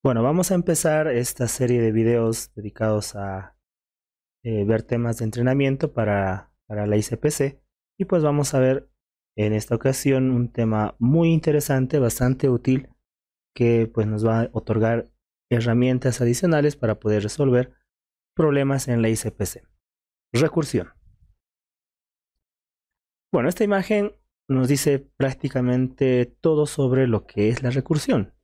Bueno, vamos a empezar esta serie de videos dedicados a ver temas de entrenamiento para la ICPC, y pues vamos a ver en esta ocasión un tema muy interesante, bastante útil, que pues nos va a otorgar herramientas adicionales para poder resolver problemas en la ICPC. Recursión. Bueno, esta imagen nos dice prácticamente todo sobre lo que es la recursión.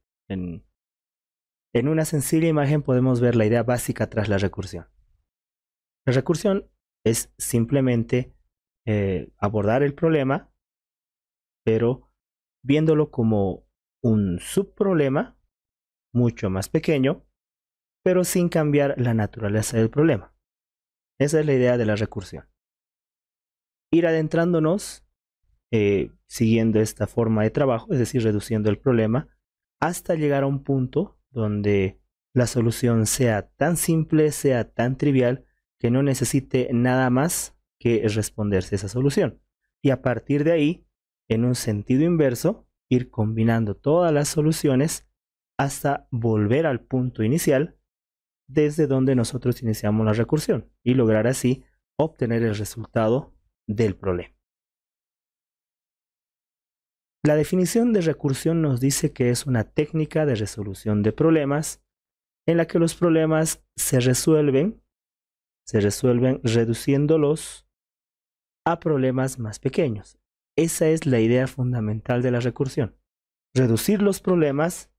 En una sencilla imagen podemos ver la idea básica tras la recursión. La recursión es simplemente abordar el problema, pero viéndolo como un subproblema mucho más pequeño, pero sin cambiar la naturaleza del problema. Esa es la idea de la recursión. Ir adentrándonos siguiendo esta forma de trabajo, es decir, reduciendo el problema, hasta llegar a un punto donde la solución sea tan simple, sea tan trivial, que no necesite nada más que responderse esa solución. Y a partir de ahí, en un sentido inverso, ir combinando todas las soluciones hasta volver al punto inicial desde donde nosotros iniciamos la recursión y lograr así obtener el resultado del problema. La definición de recursión nos dice que es una técnica de resolución de problemas en la que los problemas se resuelven reduciéndolos a problemas más pequeños. Esa es la idea fundamental de la recursión. Reducir los problemas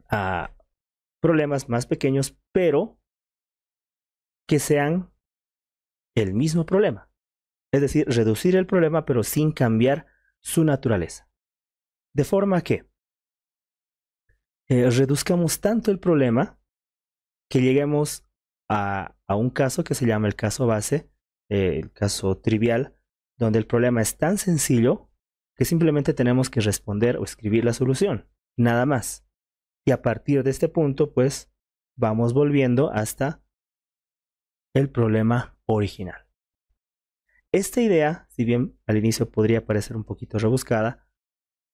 a problemas más pequeños, pero que sean el mismo problema. Es decir, reducir el problema, pero sin cambiar su naturaleza. De forma que reduzcamos tanto el problema que lleguemos a un caso que se llama el caso base, el caso trivial, donde el problema es tan sencillo que simplemente tenemos que responder o escribir la solución, nada más. Y a partir de este punto, pues, vamos volviendo hasta el problema original. Esta idea, si bien al inicio podría parecer un poquito rebuscada,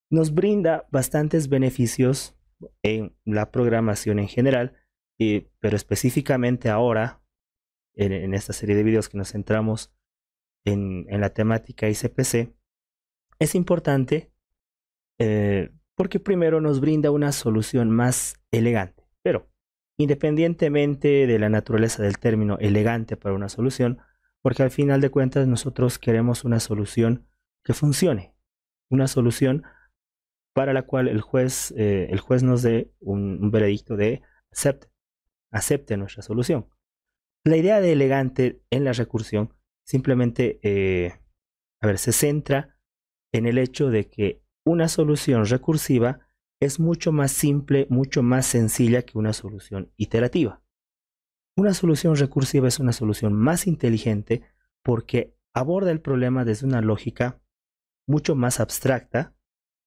nos brinda bastantes beneficios en la programación en general, pero específicamente ahora, en esta serie de videos que nos centramos en la temática ICPC, es importante porque primero nos brinda una solución más elegante. Pero independientemente de la naturaleza del término elegante para una solución, porque al final de cuentas nosotros queremos una solución que funcione, una solución para la cual el juez nos dé un veredicto de acepte nuestra solución. La idea de elegante en la recursión simplemente se centra en el hecho de que una solución recursiva es mucho más simple, mucho más sencilla que una solución iterativa. Una solución recursiva es una solución más inteligente porque aborda el problema desde una lógica mucho más abstracta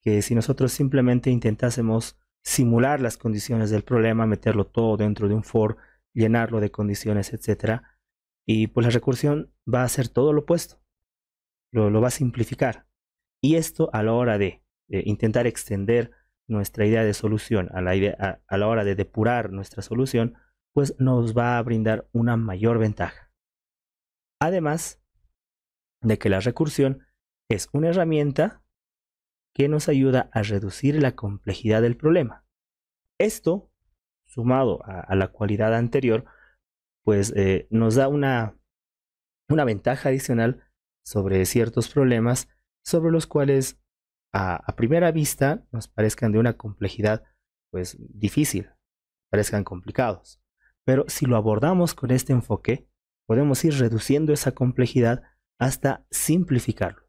que si nosotros simplemente intentásemos simular las condiciones del problema, meterlo todo dentro de un for, llenarlo de condiciones, etc. Y pues la recursión va a hacer todo lo opuesto, lo va a simplificar. Y esto a la hora de intentar extender nuestra idea de solución, a la hora de depurar nuestra solución, pues nos va a brindar una mayor ventaja. Además de que la recursión es una herramienta que nos ayuda a reducir la complejidad del problema. Esto, sumado a la cualidad anterior, pues nos da una ventaja adicional sobre ciertos problemas sobre los cuales a primera vista nos parezcan de una complejidad pues difícil, parezcan complicados. Pero si lo abordamos con este enfoque, podemos ir reduciendo esa complejidad hasta simplificarlos.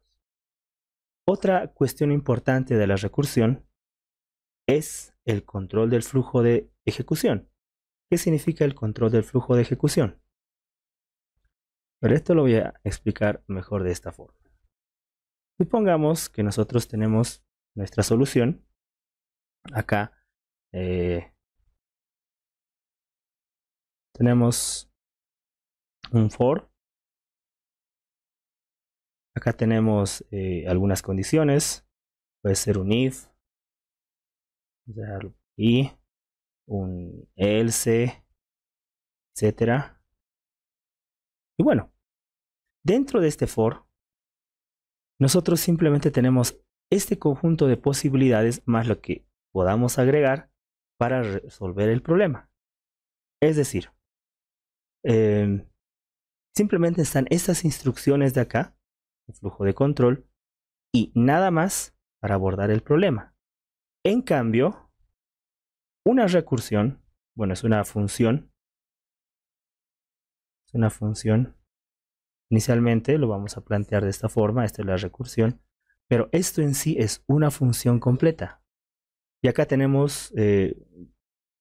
Otra cuestión importante de la recursión es el control del flujo de ejecución. ¿Qué significa el control del flujo de ejecución? Pero esto lo voy a explicar mejor de esta forma. Supongamos que nosotros tenemos nuestra solución. Acá tenemos un for. Acá tenemos algunas condiciones. Puede ser un if y un else, etcétera. Y bueno, dentro de este for, nosotros simplemente tenemos este conjunto de posibilidades más lo que podamos agregar para resolver el problema. Es decir, simplemente están estas instrucciones de acá, el flujo de control, y nada más para abordar el problema. En cambio, una recursión, bueno, es una función. Es una función. Inicialmente lo vamos a plantear de esta forma, esta es la recursión, pero esto en sí es una función completa. Y acá tenemos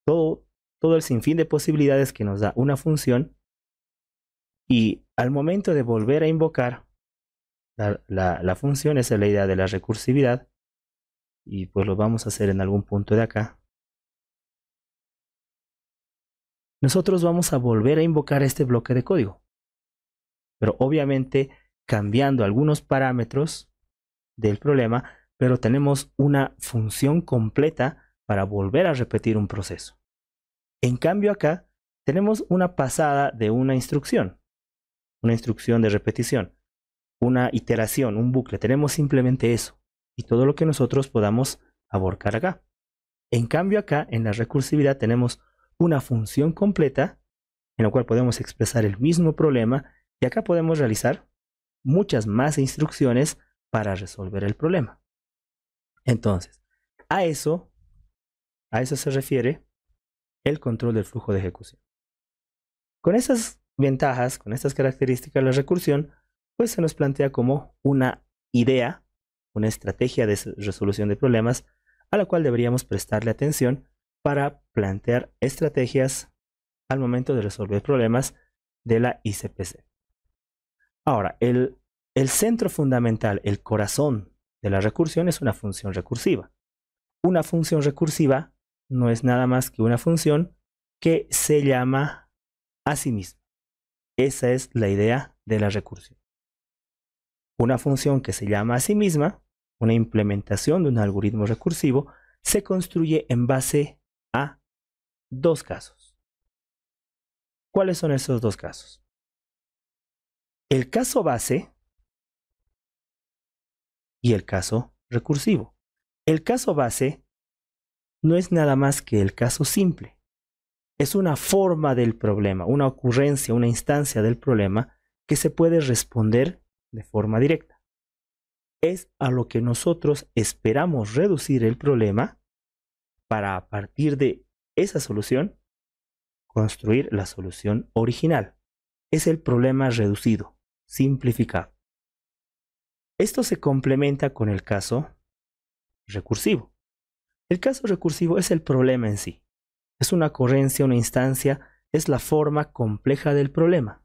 todo el sinfín de posibilidades que nos da una función, y al momento de volver a invocar la función, esa es la idea de la recursividad, y pues lo vamos a hacer en algún punto de acá. Nosotros vamos a volver a invocar este bloque de código, pero obviamente cambiando algunos parámetros del problema, pero tenemos una función completa para volver a repetir un proceso. En cambio acá tenemos una pasada de una instrucción de repetición, una iteración, un bucle. Tenemos simplemente eso y todo lo que nosotros podamos abarcar acá. En cambio acá en la recursividad tenemos una función completa en la cual podemos expresar el mismo problema, y acá podemos realizar muchas más instrucciones para resolver el problema. Entonces, a eso se refiere el control del flujo de ejecución. Con esas ventajas, con estas características, la recursión pues se nos plantea como una idea, una estrategia de resolución de problemas a la cual deberíamos prestarle atención para plantear estrategias al momento de resolver problemas de la ICPC. Ahora, el centro fundamental, el corazón de la recursión es una función recursiva. Una función recursiva no es nada más que una función que se llama a sí misma. Esa es la idea de la recursión. Una función que se llama a sí misma, una implementación de un algoritmo recursivo, se construye en base a dos casos. ¿Cuáles son esos dos casos? El caso base y el caso recursivo. El caso base no es nada más que el caso simple. Es una forma del problema, una ocurrencia, una instancia del problema que se puede responder de forma directa. Es a lo que nosotros esperamos reducir el problema para, a partir de esa solución, construir la solución original. Es el problema reducido, simplificado. Esto se complementa con el caso recursivo. El caso recursivo es el problema en sí. Es una ocurrencia, una instancia, es la forma compleja del problema.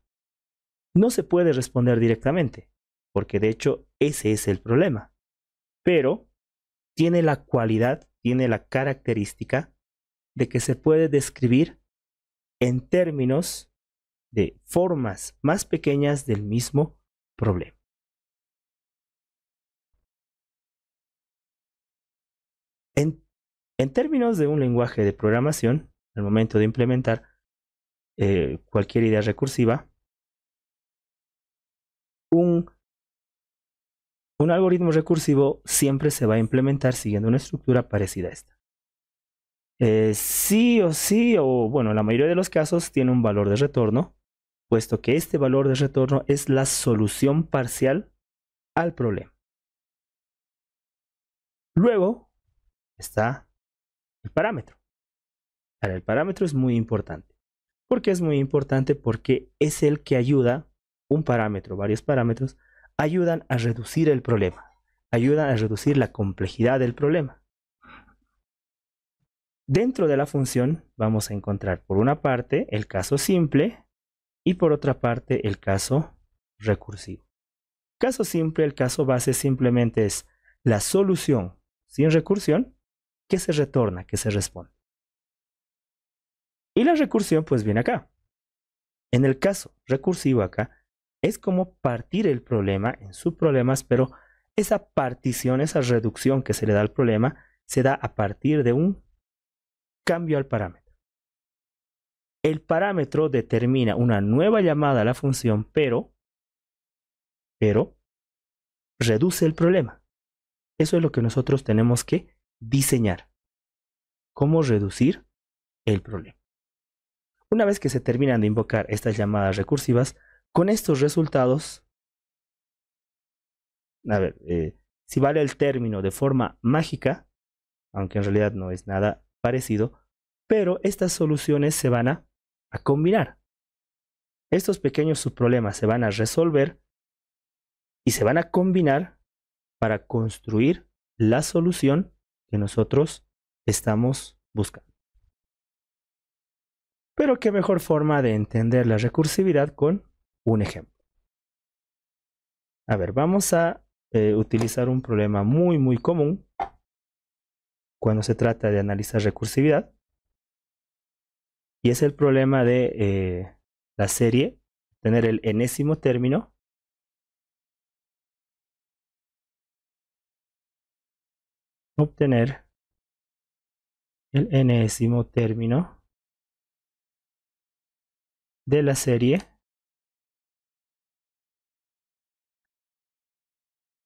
No se puede responder directamente, porque de hecho ese es el problema. Pero tiene la cualidad, tiene la característica de que se puede describir en términos de formas más pequeñas del mismo problema. En términos de un lenguaje de programación, al momento de implementar cualquier idea recursiva, un algoritmo recursivo siempre se va a implementar siguiendo una estructura parecida a esta. Sí o sí, o bueno, en la mayoría de los casos tiene un valor de retorno, puesto que este valor de retorno es la solución parcial al problema. Luego está el parámetro. Ahora, el parámetro es muy importante. ¿Por qué es muy importante? Porque es el que ayuda, un parámetro, varios parámetros, ayudan a reducir el problema, ayudan a reducir la complejidad del problema. Dentro de la función vamos a encontrar por una parte el caso simple y por otra parte el caso recursivo. Caso simple, el caso base simplemente es la solución sin recursión que se retorna, que se responde. Y la recursión pues viene acá. En el caso recursivo acá es como partir el problema en subproblemas, pero esa partición, esa reducción que se le da al problema se da a partir de un cambio al parámetro. el parámetro determina una nueva llamada a la función, pero reduce el problema. Eso es lo que nosotros tenemos que diseñar. ¿Cómo reducir el problema? Una vez que se terminan de invocar estas llamadas recursivas, con estos resultados, a ver, si vale el término de forma mágica, aunque en realidad no es nada parecido, pero estas soluciones se van a combinar. Estos pequeños subproblemas se van a resolver y se van a combinar para construir la solución que nosotros estamos buscando. Pero qué mejor forma de entender la recursividad con un ejemplo. A ver, vamos a utilizar un problema muy común cuando se trata de analizar recursividad. Y es el problema de la serie, tener el enésimo término obtener el enésimo término de la serie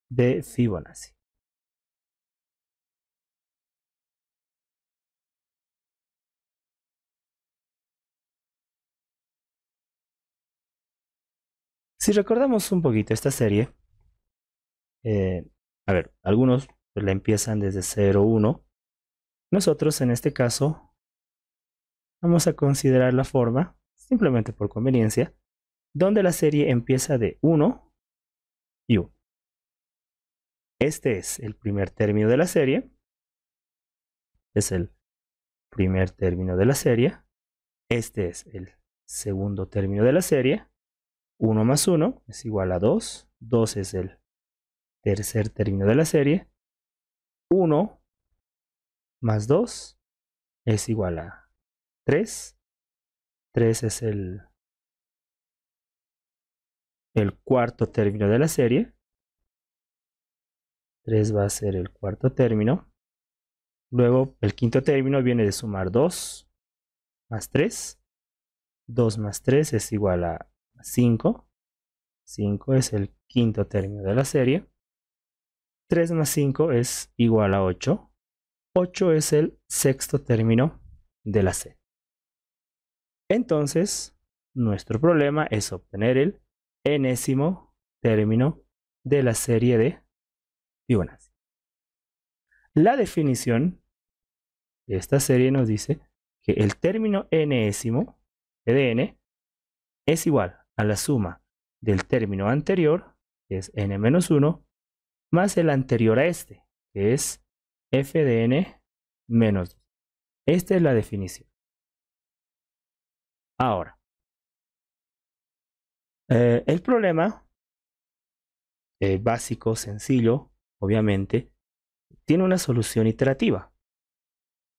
de Fibonacci. Si recordamos un poquito esta serie, a ver, algunos la empiezan desde 0, 1. Nosotros en este caso vamos a considerar la forma, simplemente por conveniencia, donde la serie empieza de 1 y 1. Este es el primer término de la serie. Es el primer término de la serie. Este es el segundo término de la serie. 1 más 1 es igual a 2. 2 es el tercer término de la serie. 1 más 2 es igual a 3. 3 es el cuarto término de la serie. 3 va a ser el cuarto término. Luego el quinto término viene de sumar 2 más 3. 2 más 3 es igual a 5. 5 es el quinto término de la serie. 3 más 5 es igual a 8. 8 es el sexto término de la serie. Entonces, nuestro problema es obtener el enésimo término de la serie de Fibonacci. La definición de esta serie nos dice que el término enésimo de n es igual a la suma del término anterior, que es n-1, más el anterior a este, que es f de n menos 2. Esta es la definición. Ahora, el problema básico, sencillo, obviamente, tiene una solución iterativa.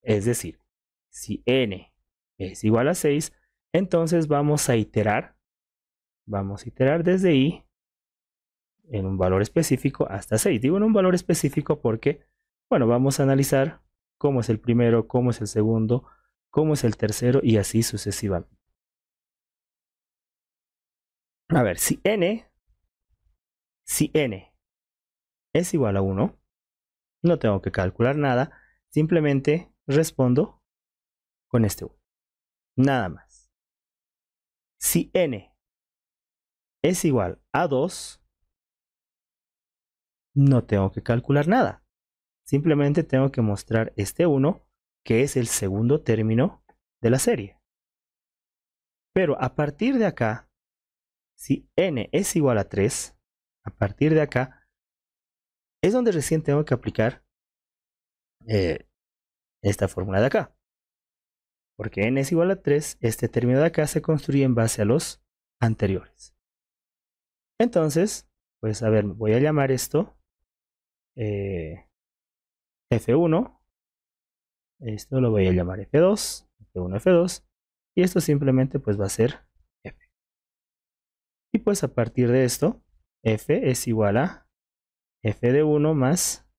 Es decir, si n es igual a 6, entonces vamos a iterar desde i en un valor específico hasta 6. Digo en un valor específico porque, bueno, vamos a analizar cómo es el primero, cómo es el segundo, cómo es el tercero y así sucesivamente. A ver, si n es igual a 1, no tengo que calcular nada, simplemente respondo con este 1. Nada más. Si n es igual a 2, no tengo que calcular nada. Simplemente tengo que mostrar este 1, que es el segundo término de la serie. Pero a partir de acá, si n es igual a 3, a partir de acá, es donde recién tengo que aplicar esta fórmula de acá. Porque n es igual a 3, este término de acá se construye en base a los anteriores. Entonces, pues a ver, voy a llamar esto F1. Esto lo voy a llamar F2, F1, F2. Y esto simplemente pues va a ser F. Y pues a partir de esto, F es igual a F de 1 más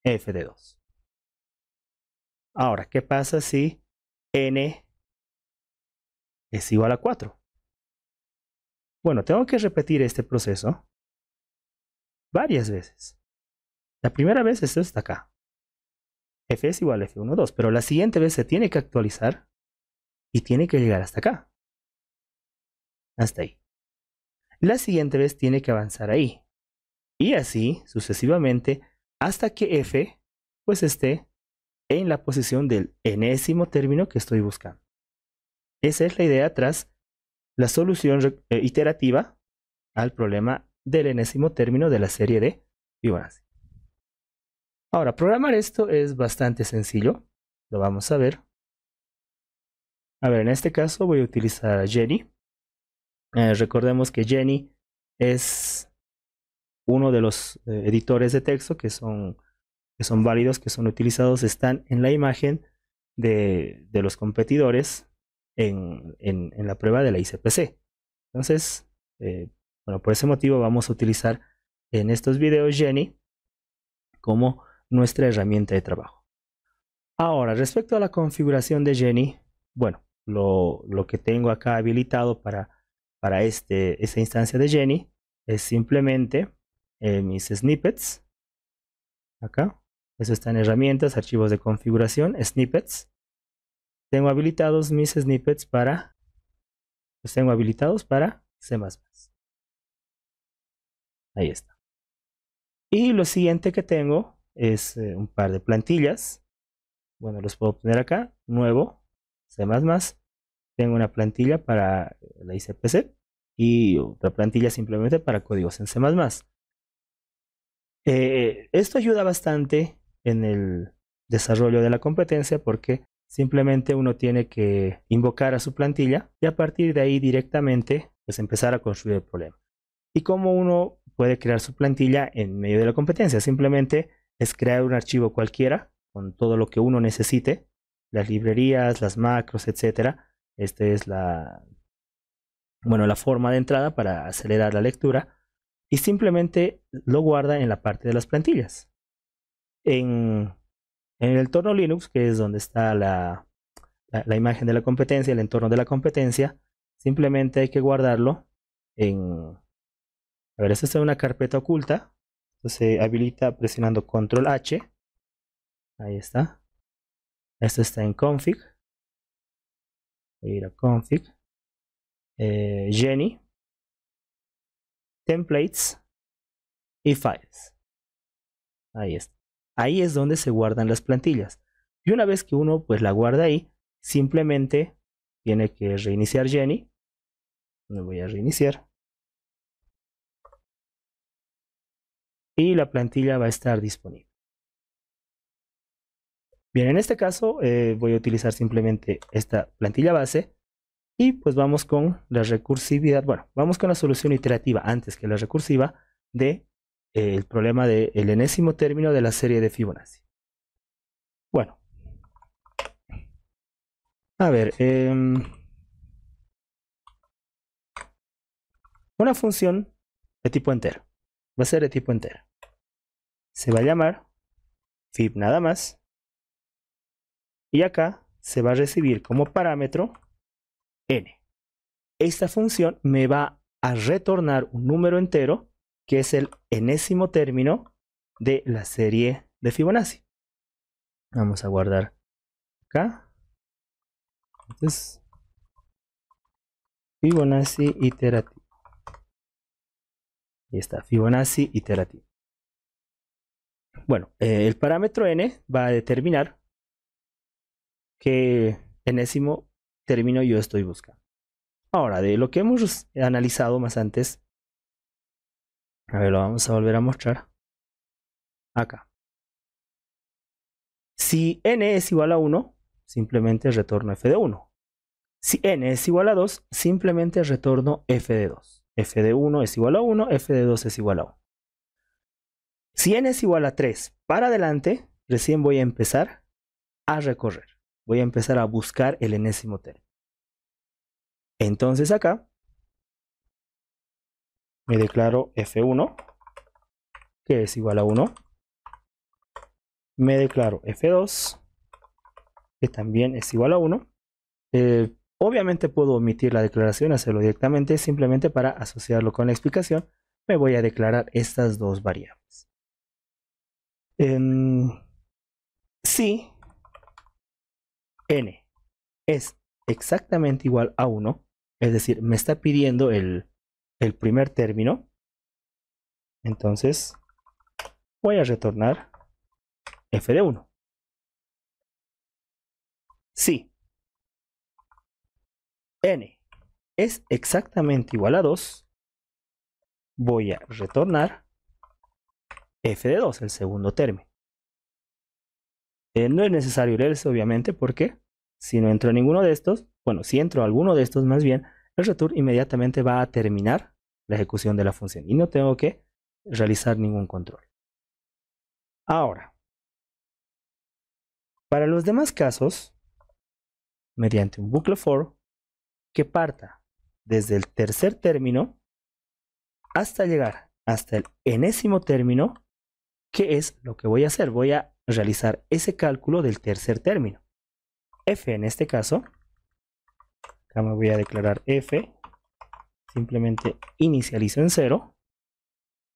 F de 2. Ahora, ¿qué pasa si n es igual a 4. Bueno, tengo que repetir este proceso varias veces. La primera vez esto está acá. F es igual a F1, 2. Pero la siguiente vez se tiene que actualizar y tiene que llegar hasta acá. Hasta ahí. La siguiente vez tiene que avanzar ahí. Y así sucesivamente hasta que F pues esté en la posición del enésimo término que estoy buscando. Esa es la idea tras la solución iterativa al problema del enésimo término de la serie de Fibonacci. Ahora, programar esto es bastante sencillo. Lo vamos a ver. A ver, en este caso voy a utilizar Jenny. Recordemos que Jenny es uno de los editores de texto que son válidos, que son utilizados, están en la imagen de los competidores en la prueba de la ICPC. Entonces, bueno, por ese motivo vamos a utilizar en estos videos Jenny como nuestra herramienta de trabajo. Ahora, respecto a la configuración de Jenny, bueno, lo que tengo acá habilitado para esta instancia de Jenny es simplemente mis snippets. Acá, eso está en herramientas, archivos de configuración, snippets. Tengo habilitados mis snippets para, los tengo habilitados para C++. Ahí está. Y lo siguiente que tengo es un par de plantillas. Bueno, los puedo poner acá, nuevo, C++. Tengo una plantilla para la ICPC y otra plantilla simplemente para códigos en C++. Esto ayuda bastante en el desarrollo de la competencia porque simplemente uno tiene que invocar a su plantilla y a partir de ahí directamente pues empezar a construir el problema. ¿Y cómo uno puede crear su plantilla en medio de la competencia? Simplemente es crear un archivo cualquiera con todo lo que uno necesite, las librerías, las macros, etcétera. Esta es la forma de entrada para acelerar la lectura y simplemente lo guarda en la parte de las plantillas. En el entorno Linux, que es donde está la imagen de la competencia, el entorno de la competencia, simplemente hay que guardarlo en... A ver, esta es una carpeta oculta. Esto se habilita presionando Control H. Ahí está. Esto está en config. Voy a ir a config. Jenny. Templates. Y files. Ahí está. Ahí es donde se guardan las plantillas. Y una vez que uno pues la guarda ahí, simplemente tiene que reiniciar Jenny. Me voy a reiniciar. Y la plantilla va a estar disponible. Bien, en este caso voy a utilizar simplemente esta plantilla base y pues vamos con la recursividad, bueno, vamos con la solución iterativa antes que la recursiva de el problema del enésimo término de la serie de Fibonacci. Bueno, a ver, una función de tipo entero, va a ser de tipo entero. Se va a llamar fib nada más. Y acá se va a recibir como parámetro n. Esta función me va a retornar un número entero que es el enésimo término de la serie de Fibonacci. Vamos a guardar acá. Entonces, Fibonacci iterativo. Ahí está, Fibonacci iterativo. Bueno, el parámetro n va a determinar qué enésimo término yo estoy buscando. Ahora, de lo que hemos analizado más antes, a ver, lo vamos a volver a mostrar acá. Si n es igual a 1, simplemente retorno f de 1. Si n es igual a 2, simplemente retorno f de 2. F de 1 es igual a 1, f de 2 es igual a 1. Si n es igual a 3 para adelante, recién voy a empezar a recorrer. Voy a empezar a buscar el enésimo término. Entonces acá me declaro f1, que es igual a 1. Me declaro f2, que también es igual a 1. Obviamente puedo omitir la declaración, hacerlo directamente, simplemente para asociarlo con la explicación, me voy a declarar estas dos variables. Si n es exactamente igual a 1, es decir, me está pidiendo el primer término, entonces voy a retornar f de 1. Si n es exactamente igual a 2, voy a retornar f de 2, el segundo término. No es necesario leerse, obviamente, porque si no entro a ninguno de estos, bueno, si entro a alguno de estos más bien, el return inmediatamente va a terminar la ejecución de la función y no tengo que realizar ningún control. Ahora, para los demás casos, mediante un bucle for que parta desde el tercer término hasta llegar hasta el enésimo término, ¿qué es lo que voy a hacer? Voy a realizar ese cálculo del tercer término. F en este caso, acá me voy a declarar F, simplemente inicializo en 0,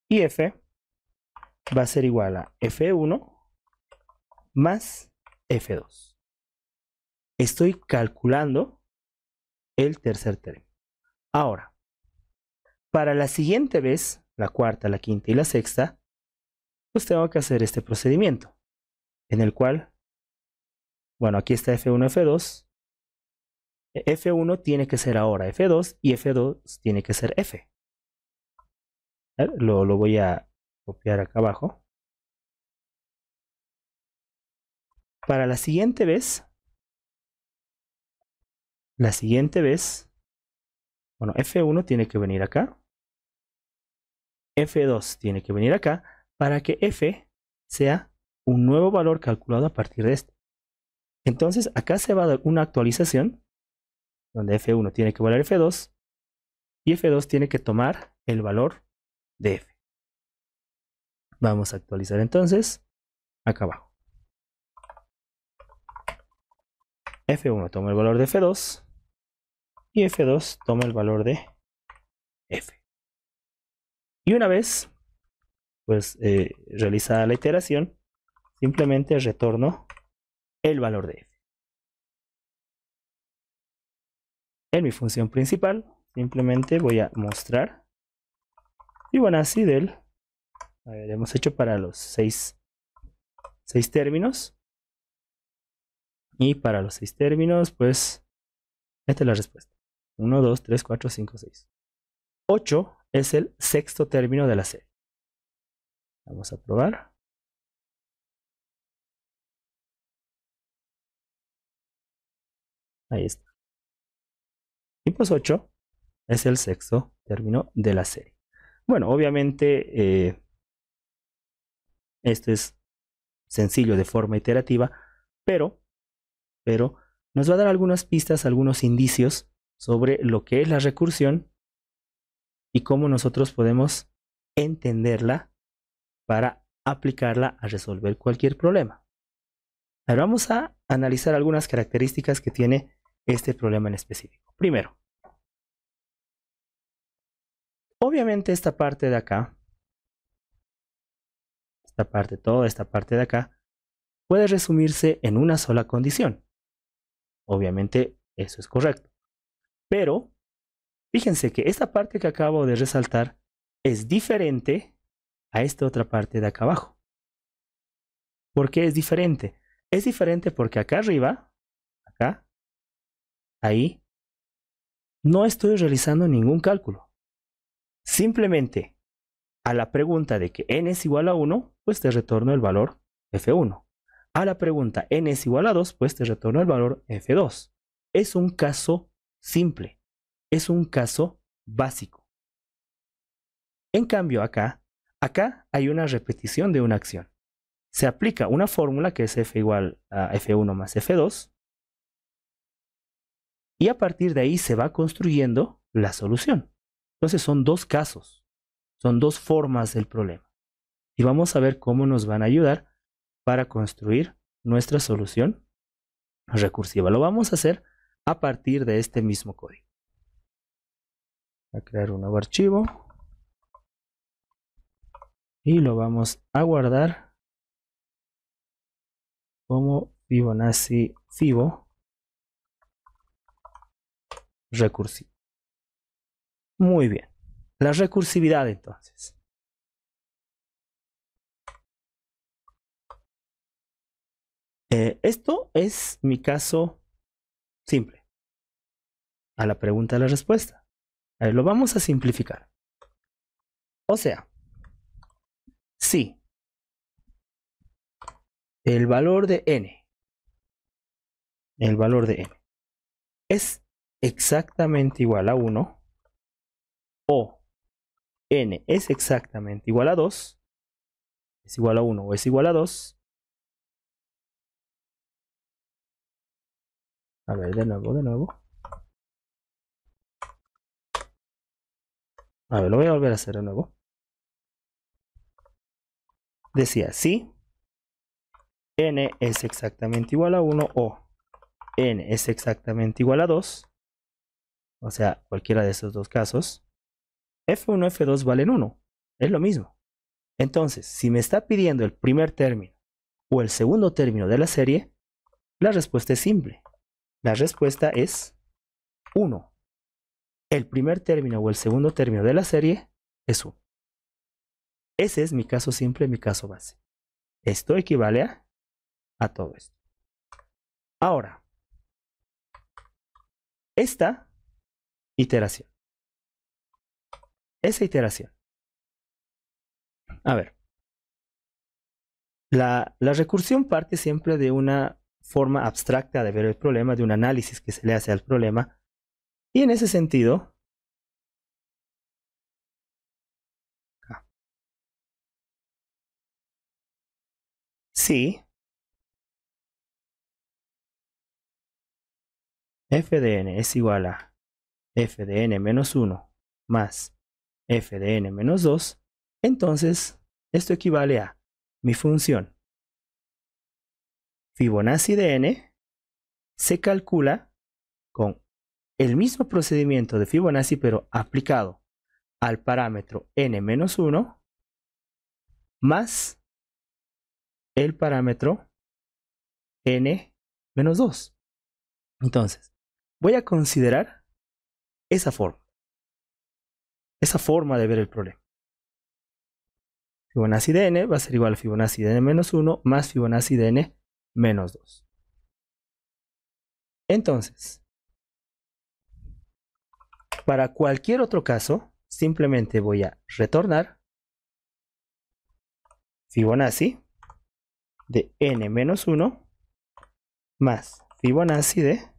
y F va a ser igual a F1 más F2. Estoy calculando el tercer término. Ahora, para la siguiente vez, la cuarta, la quinta y la sexta, pues tengo que hacer este procedimiento, en el cual, bueno, aquí está F1, F2, F1 tiene que ser ahora F2 y F2 tiene que ser F. Lo voy a copiar acá abajo. Para la siguiente vez, bueno, F1 tiene que venir acá, F2 tiene que venir acá, para que F sea un nuevo valor calculado a partir de este. Entonces, acá se va a dar una actualización, donde F1 tiene que valer F2, y F2 tiene que tomar el valor de F. Vamos a actualizar entonces, acá abajo. F1 toma el valor de F2, y F2 toma el valor de F. Y una vez, pues, realizada la iteración, simplemente retorno el valor de F. En mi función principal, simplemente voy a mostrar Fibonacci del, a ver, hemos hecho para los 6 términos. Y para los 6 términos, pues, esta es la respuesta. 1, 2, 3, 4, 5, 6. 8 es el sexto término de la serie. Vamos a probar. Ahí está. Y pues 8 es el sexto término de la serie. Bueno, obviamente esto es sencillo de forma iterativa, pero nos va a dar algunas pistas, algunos indicios sobre lo que es la recursión y cómo nosotros podemos entenderla para aplicarla a resolver cualquier problema. Ahora vamos a analizar algunas características que tiene este problema en específico. Primero, obviamente esta parte de acá, toda esta parte de acá, puede resumirse en una sola condición. Obviamente eso es correcto. Pero fíjense que esta parte que acabo de resaltar es diferente a esta otra parte de acá abajo. ¿Por qué es diferente? Es diferente porque acá arriba, acá, ahí, no estoy realizando ningún cálculo. Simplemente a la pregunta de que n es igual a 1, pues te retorno el valor f1. A la pregunta n es igual a 2, pues te retorno el valor f2. Es un caso simple, es un caso básico. En cambio acá hay una repetición de una acción. Se aplica una fórmula que es f igual a f1 más f2, y a partir de ahí se va construyendo la solución. Entonces son dos casos, son dos formas del problema. Y vamos a ver cómo nos van a ayudar para construir nuestra solución recursiva. Lo vamos a hacer a partir de este mismo código. Voy a crear un nuevo archivo y lo vamos a guardar como Fibonacci Fibo recursivo. Muy bien. La recursividad entonces. Esto es mi caso simple. A la pregunta de la respuesta. A ver, lo vamos a simplificar. O sea, si el valor de n es exactamente igual a 1 o n es exactamente igual a 2, es igual a 1 o es igual a 2. A ver, de nuevo. A ver, lo voy a volver a hacer de nuevo. Decía, si n es exactamente igual a 1 o n es exactamente igual a 2, o sea, cualquiera de estos dos casos, f1 y f2 valen 1. Es lo mismo. Entonces, si me está pidiendo el primer término o el segundo término de la serie, la respuesta es simple. La respuesta es 1. El primer término o el segundo término de la serie es 1. Ese es mi caso simple, mi caso base. Esto equivale a todo esto. Ahora, esta iteración. Esa iteración. A ver. La recursión parte siempre de una forma abstracta de ver el problema, de un análisis que se le hace al problema. Y en ese sentido, si f de n es igual a f de n menos 1 más f de n menos 2, entonces esto equivale a mi función Fibonacci de n se calcula con el mismo procedimiento de Fibonacci, pero aplicado al parámetro n menos 1 más el parámetro n menos 2. Entonces, voy a considerar esa forma de ver el problema. Fibonacci de n va a ser igual a Fibonacci de n menos 1 más Fibonacci de n menos 2. Entonces, para cualquier otro caso, simplemente voy a retornar Fibonacci de n menos 1 más Fibonacci de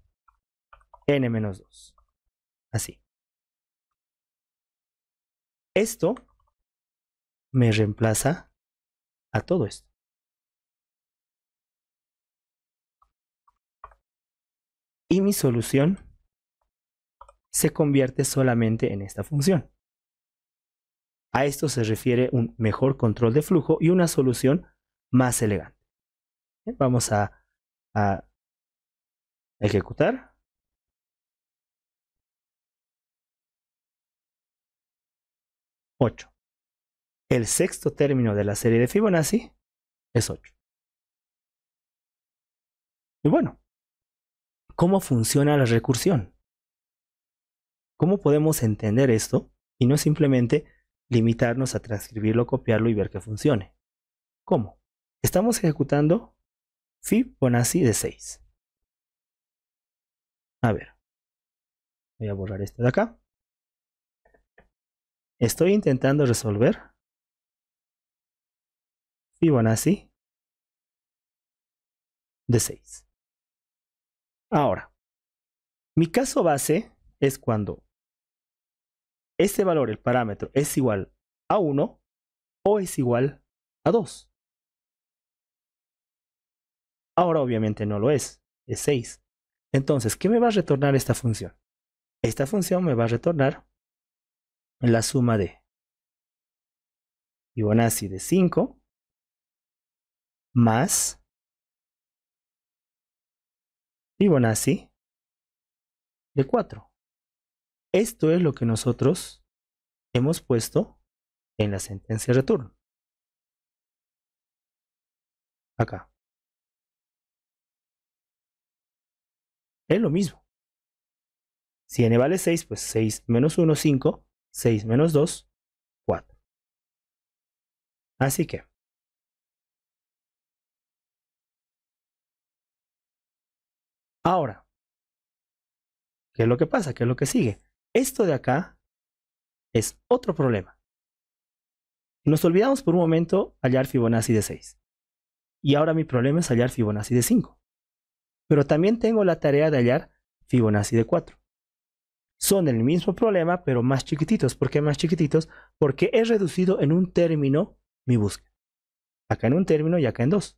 n menos 2. Así. Esto me reemplaza a todo esto. Y mi solución se convierte solamente en esta función. A esto se refiere un mejor control de flujo y una solución más elegante. Vamos a ejecutar. El sexto término de la serie de Fibonacci es 8. Y bueno, ¿cómo funciona la recursión? ¿Cómo podemos entender esto y no simplemente limitarnos a transcribirlo, copiarlo y ver que funcione? ¿Cómo? Estamos ejecutando Fibonacci de 6. A ver, voy a borrar esto de acá. Estoy intentando resolver Fibonacci de 6. Ahora, mi caso base es cuando este valor, el parámetro, es igual a 1 o es igual a 2. Ahora obviamente no lo es 6. Entonces, ¿qué me va a retornar esta función? Esta función me va a retornar la suma de Fibonacci de 5 más Fibonacci de 4. Esto es lo que nosotros hemos puesto en la sentencia return. Acá. Es lo mismo. Si n vale 6, pues 6 menos 1, 5. 6 menos 2, 4. Así que ahora, ¿qué es lo que pasa? ¿Qué es lo que sigue? Esto de acá es otro problema. Nos olvidamos por un momento hallar Fibonacci de 6. Y ahora mi problema es hallar Fibonacci de 5. Pero también tengo la tarea de hallar Fibonacci de 4. Son el mismo problema, pero más chiquititos. ¿Por qué más chiquititos? Porque he reducido en un término mi búsqueda. Acá en un término y acá en dos.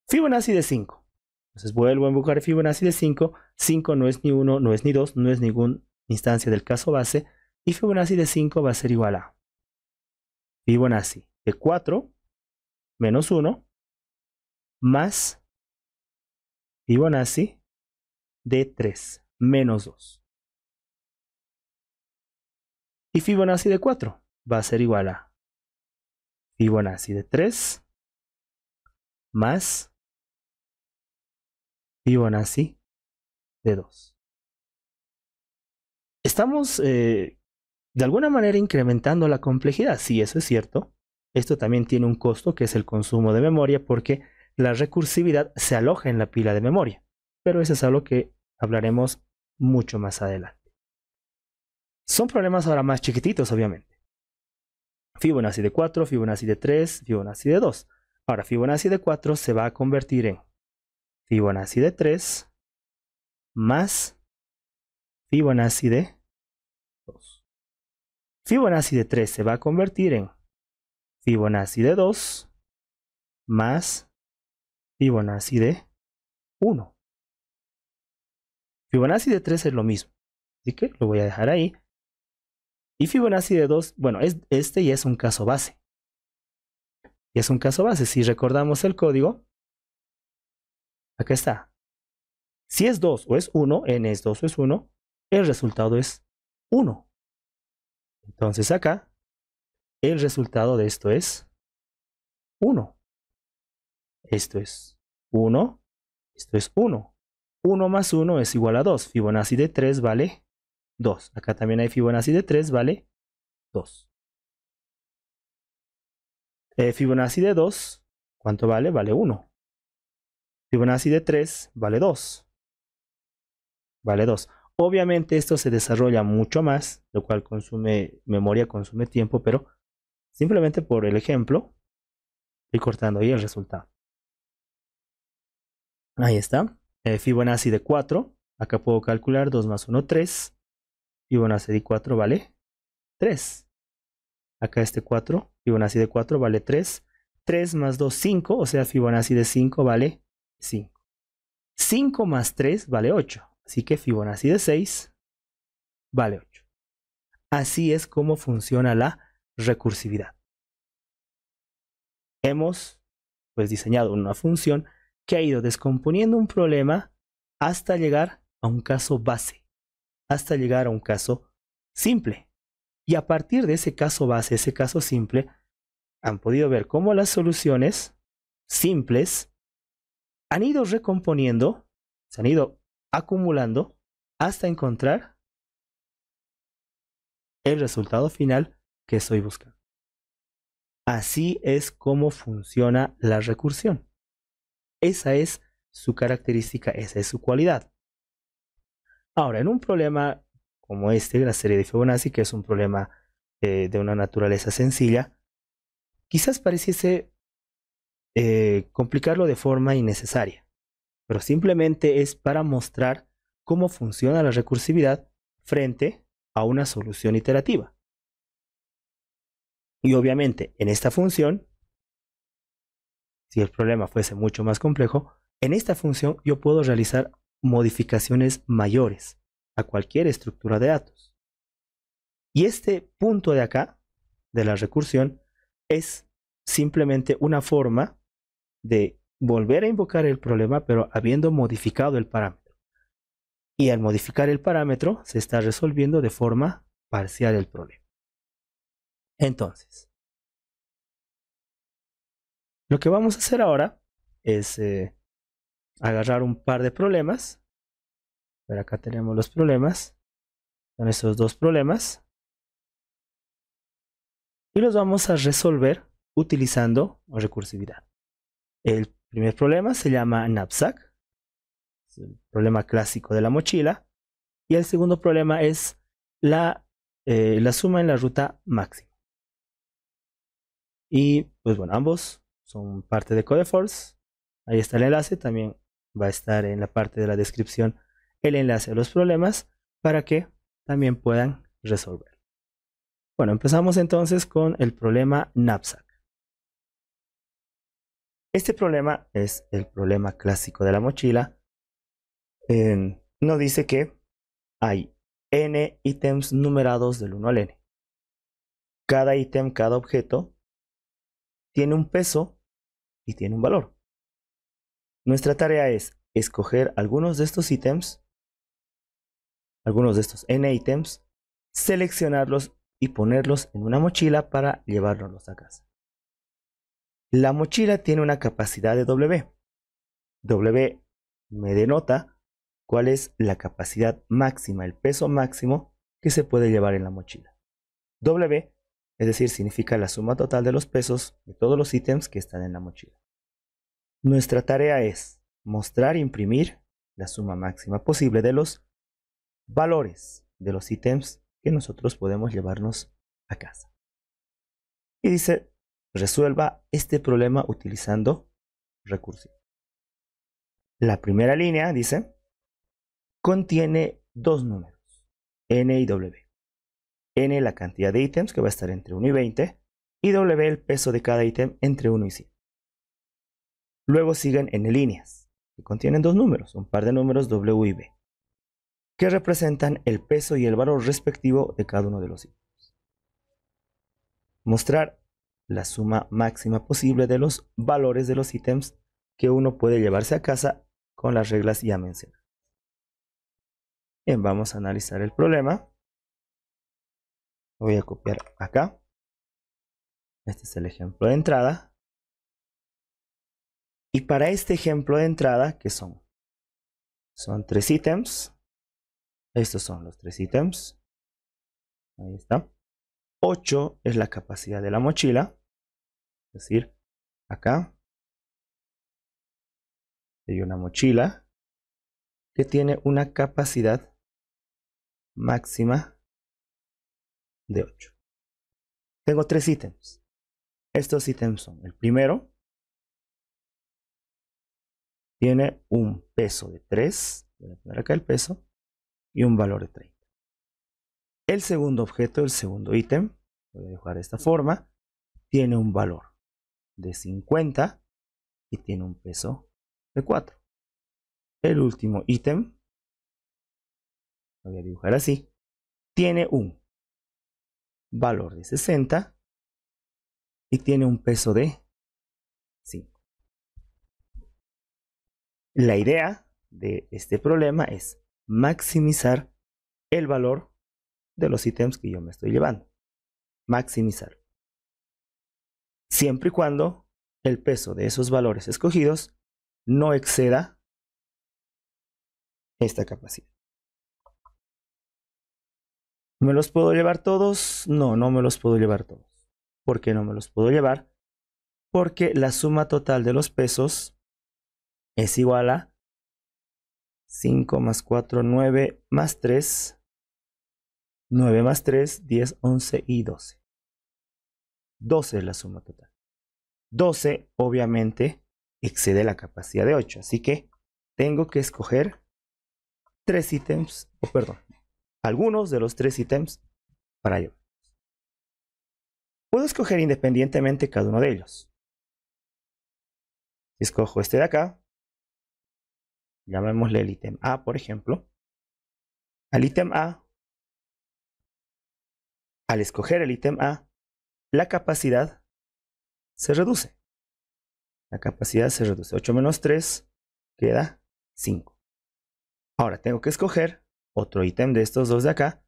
Fibonacci de 5. Entonces vuelvo a buscar Fibonacci de 5. 5 no es ni 1, no es ni 2, no es ninguna instancia del caso base. Y Fibonacci de 5 va a ser igual a Fibonacci de 4 menos 1 más Fibonacci de 3 menos 2. Y Fibonacci de 4 va a ser igual a Fibonacci de 3 más Fibonacci de 2. Estamos de alguna manera incrementando la complejidad. Sí, eso es cierto. Esto también tiene un costo que es el consumo de memoria porque la recursividad se aloja en la pila de memoria. Pero eso es algo que hablaremos mucho más adelante. Son problemas ahora más chiquititos, obviamente. Fibonacci de 4, Fibonacci de 3, Fibonacci de 2. Ahora, Fibonacci de 4 se va a convertir en Fibonacci de 3 más Fibonacci de 2. Fibonacci de 3 se va a convertir en Fibonacci de 2 más Fibonacci de 1. Fibonacci de 3 es lo mismo, así que lo voy a dejar ahí. Y Fibonacci de 2, bueno, este ya es un caso base. Y es un caso base. Si recordamos el código, acá está. Si es 2 o es 1, n es 2 o es 1, el resultado es 1. Entonces acá, el resultado de esto es 1. Esto es 1, esto es 1. 1 más 1 es igual a 2. Fibonacci de 3 vale 2. Acá también hay Fibonacci de 3 vale 2. Fibonacci de 2, ¿cuánto vale? Vale 1. Fibonacci de 3 vale 2. Vale 2. Obviamente esto se desarrolla mucho más, lo cual consume memoria, consume tiempo, pero simplemente por el ejemplo, estoy cortando ahí el resultado. Ahí está. Fibonacci de 4. Acá puedo calcular 2 más 1, 3. Fibonacci de 4 vale 3. Acá este 4. Fibonacci de 4 vale 3. 3 más 2, 5. O sea, Fibonacci de 5 vale 5. 5 más 3 vale 8. Así que Fibonacci de 6 vale 8. Así es como funciona la recursividad. Hemos pues diseñado una función que ha ido descomponiendo un problema hasta llegar a un caso base, hasta llegar a un caso simple. Y a partir de ese caso base, ese caso simple, han podido ver cómo las soluciones simples han ido recomponiendo, se han ido acumulando hasta encontrar el resultado final que estoy buscando. Así es como funciona la recursión. Esa es su característica, esa es su cualidad. Ahora, en un problema como este, la serie de Fibonacci, que es un problema de una naturaleza sencilla, quizás pareciese complicarlo de forma innecesaria, pero simplemente es para mostrar cómo funciona la recursividad frente a una solución iterativa. Y obviamente en esta función, si el problema fuese mucho más complejo, en esta función yo puedo realizar modificaciones mayores a cualquier estructura de datos. Y este punto de acá, de la recursión, es simplemente una forma de volver a invocar el problema, pero habiendo modificado el parámetro. Y al modificar el parámetro, se está resolviendo de forma parcial el problema. Entonces, lo que vamos a hacer ahora es agarrar un par de problemas. Pero acá tenemos los problemas. Son estos dos problemas. Y los vamos a resolver utilizando recursividad. El primer problema se llama knapsack, es el problema clásico de la mochila. Y el segundo problema es la suma en la ruta máxima. Y pues bueno, ambos son parte de Codeforce. Ahí está el enlace, también va a estar en la parte de la descripción el enlace a los problemas para que también puedan resolver. Bueno, empezamos entonces con el problema knapsack. Este problema es el problema clásico de la mochila. Nos dice que hay n ítems numerados del 1 al n. Cada ítem, cada objeto, tiene un peso y tiene un valor. Nuestra tarea es escoger algunos de estos ítems, algunos de estos n ítems, seleccionarlos y ponerlos en una mochila para llevarlos a casa. La mochila tiene una capacidad de W. W me denota cuál es la capacidad máxima, el peso máximo que se puede llevar en la mochila. W, es decir, significa la suma total de los pesos de todos los ítems que están en la mochila. Nuestra tarea es mostrar e imprimir la suma máxima posible de los valores de los ítems que nosotros podemos llevarnos a casa. Y dice, resuelva este problema utilizando recursivo. La primera línea dice, contiene dos números, n y w. N la cantidad de ítems, que va a estar entre 1 y 20, y w el peso de cada ítem entre 1 y 100. Luego siguen n líneas, que contienen dos números, un par de números w y b, que representan el peso y el valor respectivo de cada uno de los ítems. Mostrar la suma máxima posible de los valores de los ítems que uno puede llevarse a casa con las reglas ya mencionadas. Bien, vamos a analizar el problema. Voy a copiar acá. Este es el ejemplo de entrada. Y para este ejemplo de entrada, ¿qué son? Son 3 ítems. Estos son los 3 ítems. Ahí está. 8 es la capacidad de la mochila. Es decir, acá hay una mochila que tiene una capacidad máxima de 8. Tengo 3 ítems. Estos ítems son: el primero tiene un peso de 3. Voy a poner acá el peso. Y un valor de 30. El segundo objeto, el segundo ítem, voy a dibujar de esta forma, tiene un valor de 50 y tiene un peso de 4. El último ítem, voy a dibujar así, tiene un valor de 60 y tiene un peso de 5. La idea de este problema es maximizar el valor de los ítems que yo me estoy llevando. Maximizar. Siempre y cuando el peso de esos valores escogidos no exceda esta capacidad. ¿Me los puedo llevar todos? No, no me los puedo llevar todos. ¿Por qué no me los puedo llevar? Porque la suma total de los pesos es igual a 5 más 4, 9 más 3, 9 más 3, 10, 11 y 12. 12 es la suma total. 12 obviamente excede la capacidad de 8, así que tengo que escoger 3 ítems, algunos de los 3 ítems para llevar. Puedo escoger independientemente cada uno de ellos. Si escojo este de acá, llamémosle el ítem A, por ejemplo. Al ítem A, al escoger el ítem A, la capacidad se reduce. La capacidad se reduce. 8 menos 3 queda 5. Ahora tengo que escoger otro ítem de estos dos de acá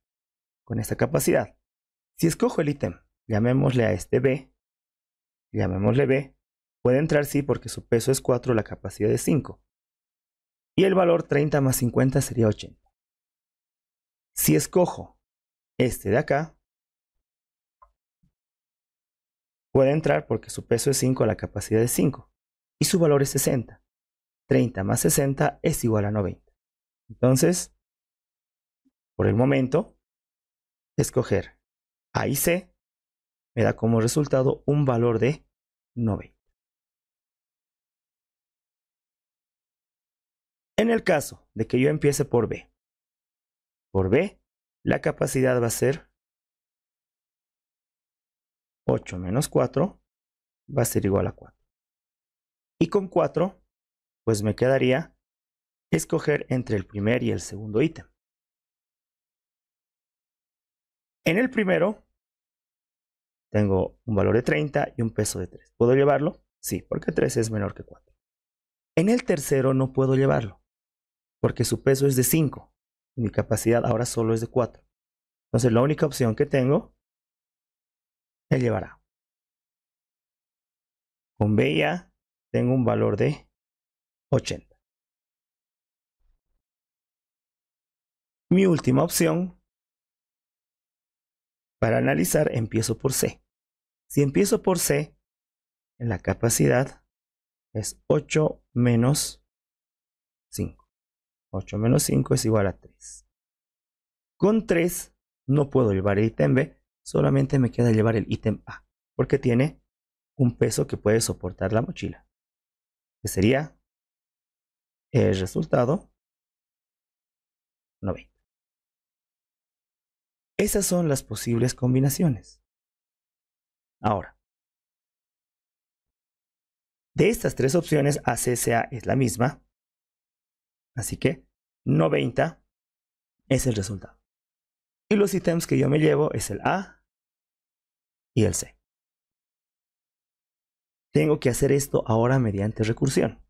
con esta capacidad. Si escojo el ítem, llamémosle a este B, llamémosle B, puede entrar sí porque su peso es 4, la capacidad es 5. Y el valor 30 más 50 sería 80. Si escojo este de acá, puede entrar porque su peso es 5, la capacidad es 5. Y su valor es 60. 30 más 60 es igual a 90. Entonces, por el momento, escoger A y C me da como resultado un valor de 90. En el caso de que yo empiece por B, la capacidad va a ser 8 menos 4, va a ser igual a 4. Y con 4, pues me quedaría escoger entre el primer y el segundo ítem. En el primero, tengo un valor de 30 y un peso de 3. ¿Puedo llevarlo? Sí, porque 3 es menor que 4. En el tercero no puedo llevarlo, porque su peso es de 5 y mi capacidad ahora solo es de 4. Entonces la única opción que tengo es llevar A. Con B y A tengo un valor de 80. Mi última opción para analizar, empiezo por C. Si empiezo por C, la capacidad es 8 menos 5. 8 menos 5 es igual a 3. Con 3 no puedo llevar el ítem B, solamente me queda llevar el ítem A, porque tiene un peso que puede soportar la mochila, que sería el resultado 90. Esas son las posibles combinaciones. Ahora, de estas tres opciones, ACCA es la misma, así que 90 es el resultado. Y los ítems que yo me llevo es el A y el C. Tengo que hacer esto ahora mediante recursión.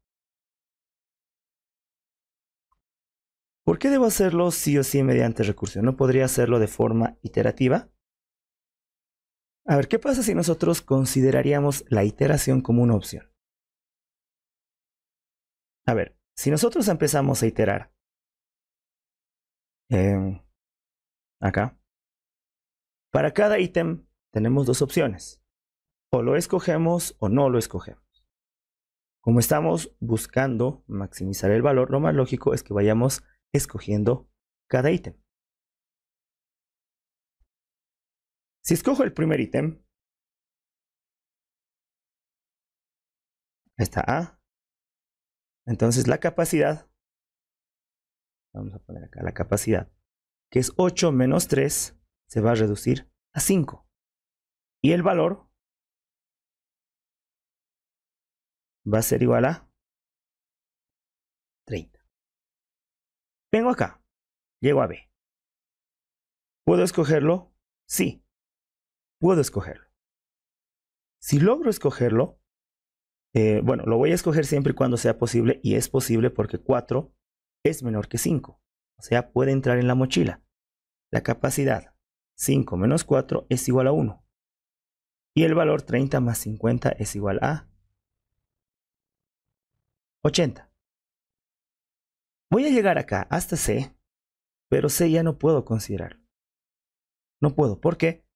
¿Por qué debo hacerlo sí o sí mediante recursión? ¿No podría hacerlo de forma iterativa? A ver, ¿qué pasa si nosotros consideraríamos la iteración como una opción? A ver, si nosotros empezamos a iterar acá, para cada ítem tenemos dos opciones. O lo escogemos o no lo escogemos. Como estamos buscando maximizar el valor, lo más lógico es que vayamos escogiendo cada ítem. Si escojo el primer ítem, está A. Entonces la capacidad, vamos a poner acá la capacidad, que es 8 menos 3, se va a reducir a 5. Y el valor va a ser igual a 30. Vengo acá, llego a B. ¿Puedo escogerlo? Sí, puedo escogerlo. Si logro escogerlo, bueno, lo voy a escoger siempre y cuando sea posible, y es posible porque 4 es menor que 5. O sea, puede entrar en la mochila. La capacidad 5 menos 4 es igual a 1. Y el valor 30 más 50 es igual a 80. Voy a llegar acá hasta C, pero C ya no puedo considerarlo. No puedo. ¿Por qué?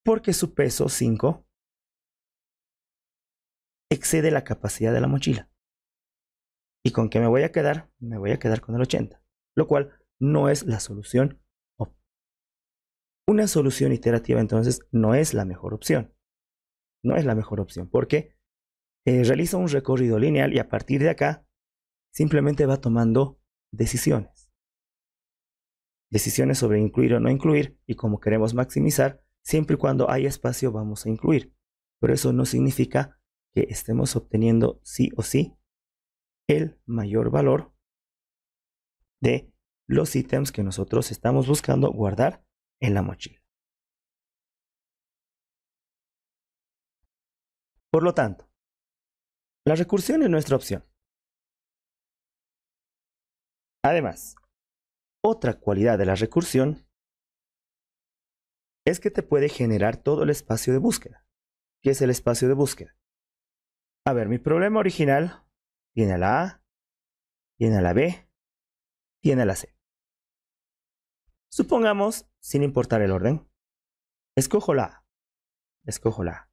Porque su peso 5 excede la capacidad de la mochila. ¿Y con qué me voy a quedar? Me voy a quedar con el 80, lo cual no es la solución. Una solución iterativa entonces no es la mejor opción. No es la mejor opción porque realiza un recorrido lineal y a partir de acá simplemente va tomando decisiones. Decisiones sobre incluir o no incluir, y como queremos maximizar, siempre y cuando haya espacio vamos a incluir. Pero eso no significa que estemos obteniendo sí o sí el mayor valor de los ítems que nosotros estamos buscando guardar en la mochila. Por lo tanto, la recursión es nuestra opción. Además, otra cualidad de la recursión es que te puede generar todo el espacio de búsqueda. ¿Qué es el espacio de búsqueda? A ver, mi problema original tiene a la A, tiene a la B, tiene a la C. Supongamos, sin importar el orden, escojo la A, escojo la A.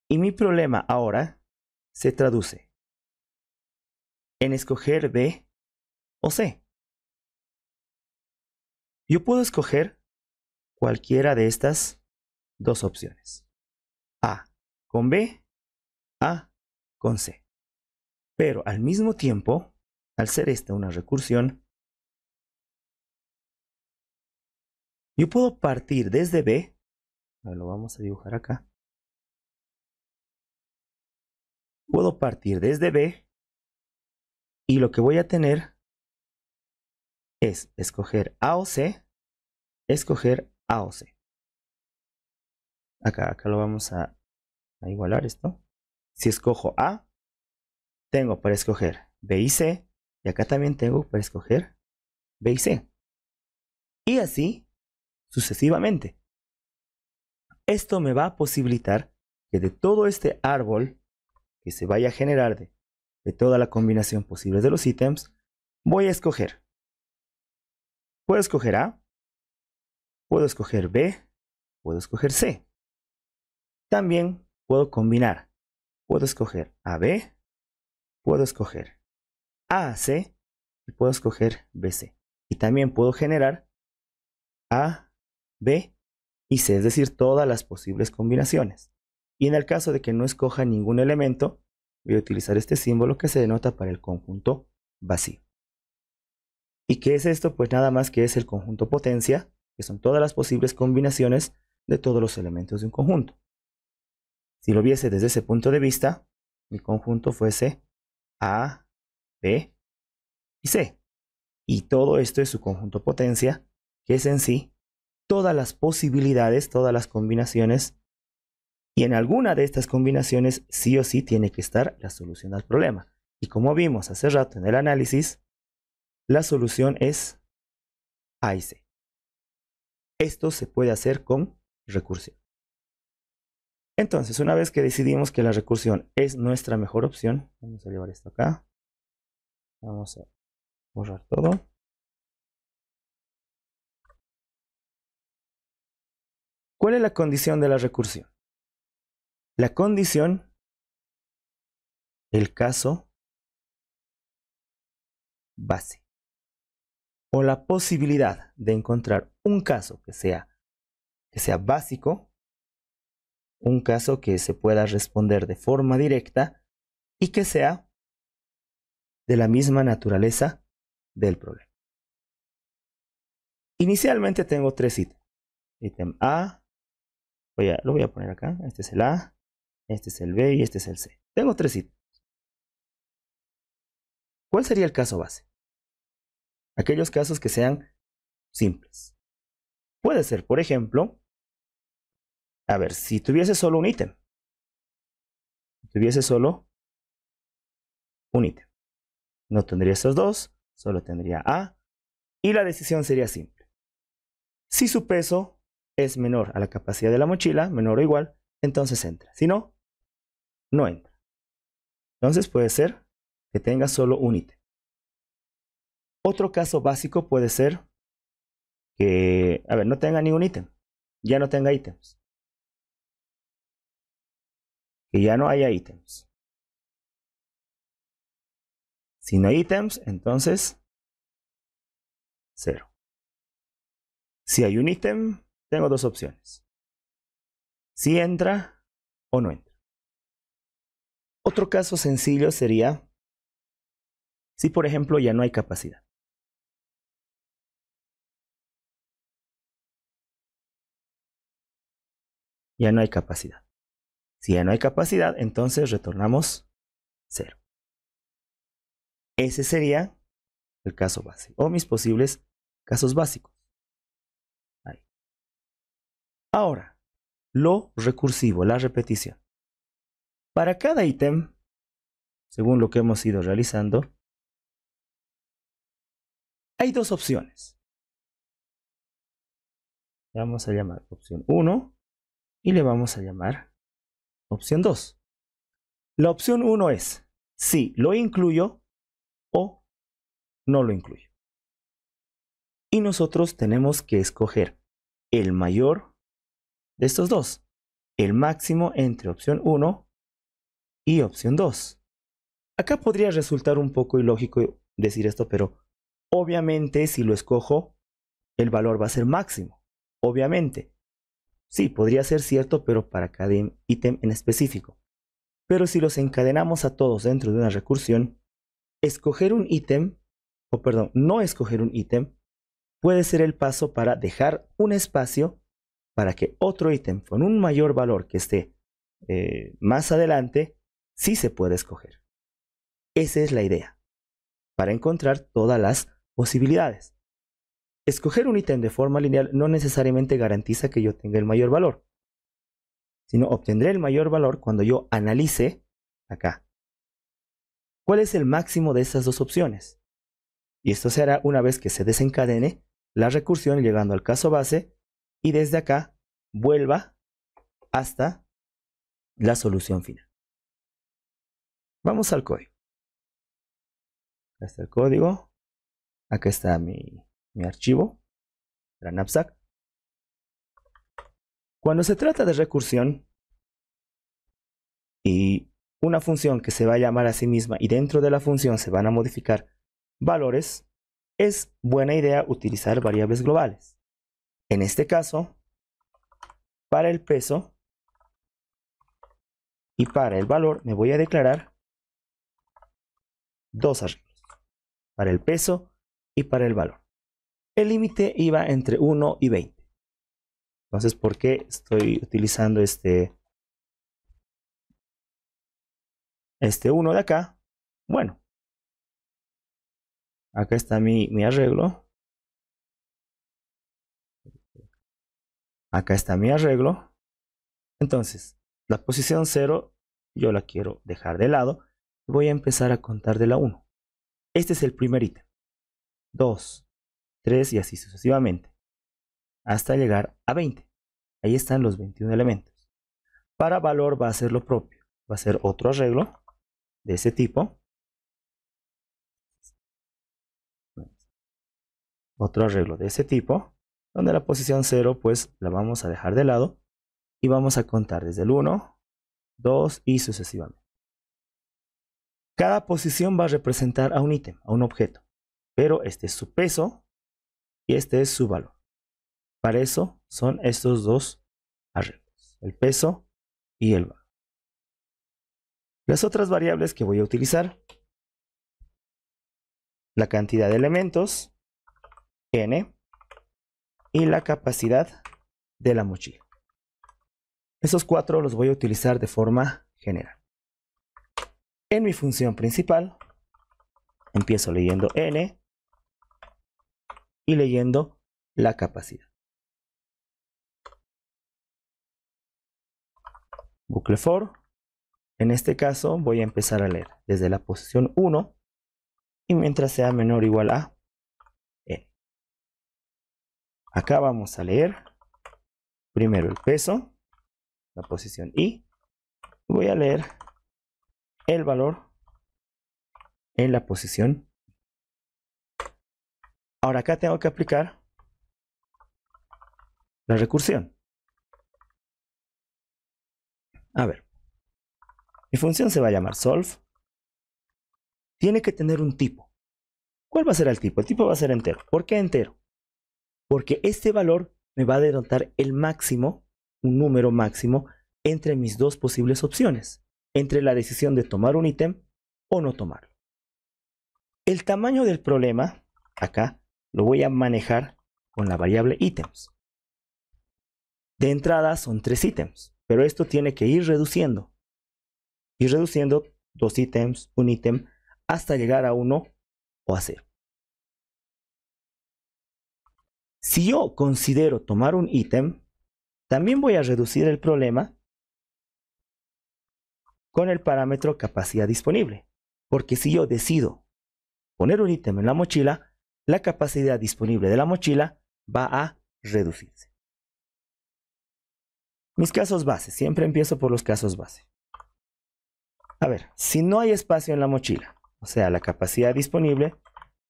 Y mi problema ahora se traduce en escoger B o C. Yo puedo escoger cualquiera de estas dos opciones. A con B, A con C. Pero al mismo tiempo, al ser esta una recursión, yo puedo partir desde B, lo vamos a dibujar acá. Puedo partir desde B y lo que voy a tener es escoger A o C, escoger A o C. Acá lo vamos a igualar esto. Si escojo A, tengo para escoger B y C, y acá también tengo para escoger B y C. Y así sucesivamente. Esto me va a posibilitar que de todo este árbol que se vaya a generar de toda la combinación posible de los ítems, voy a escoger. Puedo escoger A, puedo escoger B, puedo escoger C. También puedo combinar. Puedo escoger AB, puedo escoger AC y puedo escoger BC. Y también puedo generar A, B y C, es decir, todas las posibles combinaciones. Y en el caso de que no escoja ningún elemento, voy a utilizar este símbolo que se denota para el conjunto vacío. ¿Y qué es esto? Pues nada más que es el conjunto potencia, que son todas las posibles combinaciones de todos los elementos de un conjunto. Si lo viese desde ese punto de vista, mi conjunto fuese A, B y C. Y todo esto es su conjunto potencia, que es en sí todas las posibilidades, todas las combinaciones, y en alguna de estas combinaciones sí o sí tiene que estar la solución al problema. Y como vimos hace rato en el análisis, la solución es A y C. Esto se puede hacer con recursión. Entonces, una vez que decidimos que la recursión es nuestra mejor opción, vamos a llevar esto acá. Vamos a borrar todo. ¿Cuál es la condición de la recursión? La condición, el caso base, o la posibilidad de encontrar un caso que sea básico, un caso que se pueda responder de forma directa y que sea de la misma naturaleza del problema. Inicialmente tengo tres ítems. Ítem A, lo voy a poner acá, este es el A, este es el B y este es el C. Tengo tres ítems. ¿Cuál sería el caso base? Aquellos casos que sean simples. Puede ser, por ejemplo, a ver, si tuviese solo un ítem. No tendría estos dos, solo tendría A. Y la decisión sería simple. Si su peso es menor a la capacidad de la mochila, menor o igual, entonces entra. Si no, no entra. Entonces puede ser que tenga solo un ítem. Otro caso básico puede ser que, a ver, no tenga ningún ítem. Ya no tenga ítems. Que ya no haya ítems. Si no hay ítems, entonces 0. Si hay un ítem, tengo dos opciones. Si entra o no entra. Otro caso sencillo sería si, por ejemplo, ya no hay capacidad. Ya no hay capacidad. Si ya no hay capacidad, entonces retornamos 0. Ese sería el caso base o mis posibles casos básicos. Ahí. Ahora, lo recursivo, la repetición. Para cada ítem, según lo que hemos ido realizando, Hay dos opciones. Le vamos a llamar opción 1 y le vamos a llamar opción 2. La opción 1 es si lo incluyo o no lo incluyo. Y nosotros tenemos que escoger el mayor de estos dos, el máximo entre opción 1 y opción 2. Acá podría resultar un poco ilógico decir esto, pero obviamente si lo escojo, el valor va a ser máximo. Obviamente. Sí, podría ser cierto, pero para cada ítem en específico. Pero si los encadenamos a todos dentro de una recursión, escoger un ítem, o perdón, no escoger un ítem, puede ser el paso para dejar un espacio para que otro ítem con un mayor valor que esté más adelante, sí se puede escoger. Esa es la idea, para encontrar todas las posibilidades. Escoger un ítem de forma lineal no necesariamente garantiza que yo tenga el mayor valor, sino obtendré el mayor valor cuando yo analice acá cuál es el máximo de estas dos opciones. Y esto se hará una vez que se desencadene la recursión llegando al caso base y desde acá vuelva hasta la solución final. Vamos al código. Acá está el código. Acá está mi archivo, la knapsack. Cuando se trata de recursión y una función que se va a llamar a sí misma y dentro de la función se van a modificar valores, es buena idea utilizar variables globales. En este caso, para el peso y para el valor me voy a declarar dos arreglos, para el peso y para el valor. El límite iba entre 1 y 20. Entonces, ¿por qué estoy utilizando este 1 de acá? Bueno, acá está mi arreglo. Acá está mi arreglo. Entonces, la posición 0 yo la quiero dejar de lado. Voy a empezar a contar de la 1. Este es el primer ítem. 2, 3 y así sucesivamente. Hasta llegar a 20. Ahí están los 21 elementos. Para valor va a ser lo propio. Va a ser otro arreglo de ese tipo. Otro arreglo de ese tipo. Donde la posición 0 pues la vamos a dejar de lado. Y vamos a contar desde el 1, 2 y sucesivamente. Cada posición va a representar a un ítem, a un objeto. Pero este es su peso y este es su valor. Para eso son estos dos arreglos, el peso y el valor. Las otras variables que voy a utilizar, la cantidad de elementos, n, y la capacidad de la mochila. Esos cuatro los voy a utilizar de forma general. En mi función principal, empiezo leyendo n y leyendo la capacidad. Bucle for. En este caso voy a empezar a leer desde la posición 1 y mientras sea menor o igual a n. Acá vamos a leer primero el peso, la posición i. Voy a leer el valor en la posición. Ahora acá tengo que aplicar la recursión. A ver, mi función se va a llamar solve. Tiene que tener un tipo. ¿Cuál va a ser el tipo? El tipo va a ser entero. ¿Por qué entero? Porque este valor me va a denotar el máximo, un número máximo, entre mis dos posibles opciones. Entre la decisión de tomar un ítem o no tomarlo. El tamaño del problema, acá, lo voy a manejar con la variable ítems. De entrada son 3 ítems, pero esto tiene que ir reduciendo. Ir reduciendo 2 ítems, un ítem, hasta llegar a 1 o a 0. Si yo considero tomar un ítem, también voy a reducir el problema con el parámetro capacidad disponible. Porque si yo decido poner un ítem en la mochila, la capacidad disponible de la mochila va a reducirse. Mis casos base, siempre empiezo por los casos base. A ver, si no hay espacio en la mochila, o sea, la capacidad disponible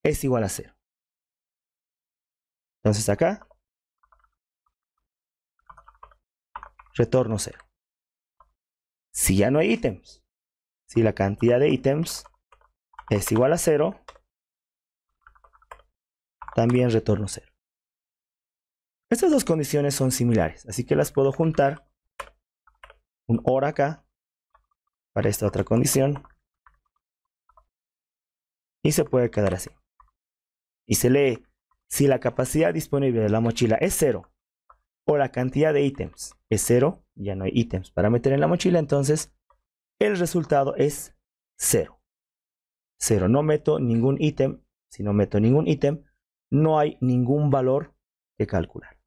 es igual a 0. Entonces acá, retorno 0. Si ya no hay ítems, si la cantidad de ítems es igual a 0, también retorno 0. Estas dos condiciones son similares, así que las puedo juntar. Un OR acá, para esta otra condición. Y se puede quedar así. Y se lee, si la capacidad disponible de la mochila es 0, o la cantidad de ítems es 0, ya no hay ítems para meter en la mochila, entonces el resultado es 0. 0, no meto ningún ítem. Si no meto ningún ítem, no hay ningún valor que calcular.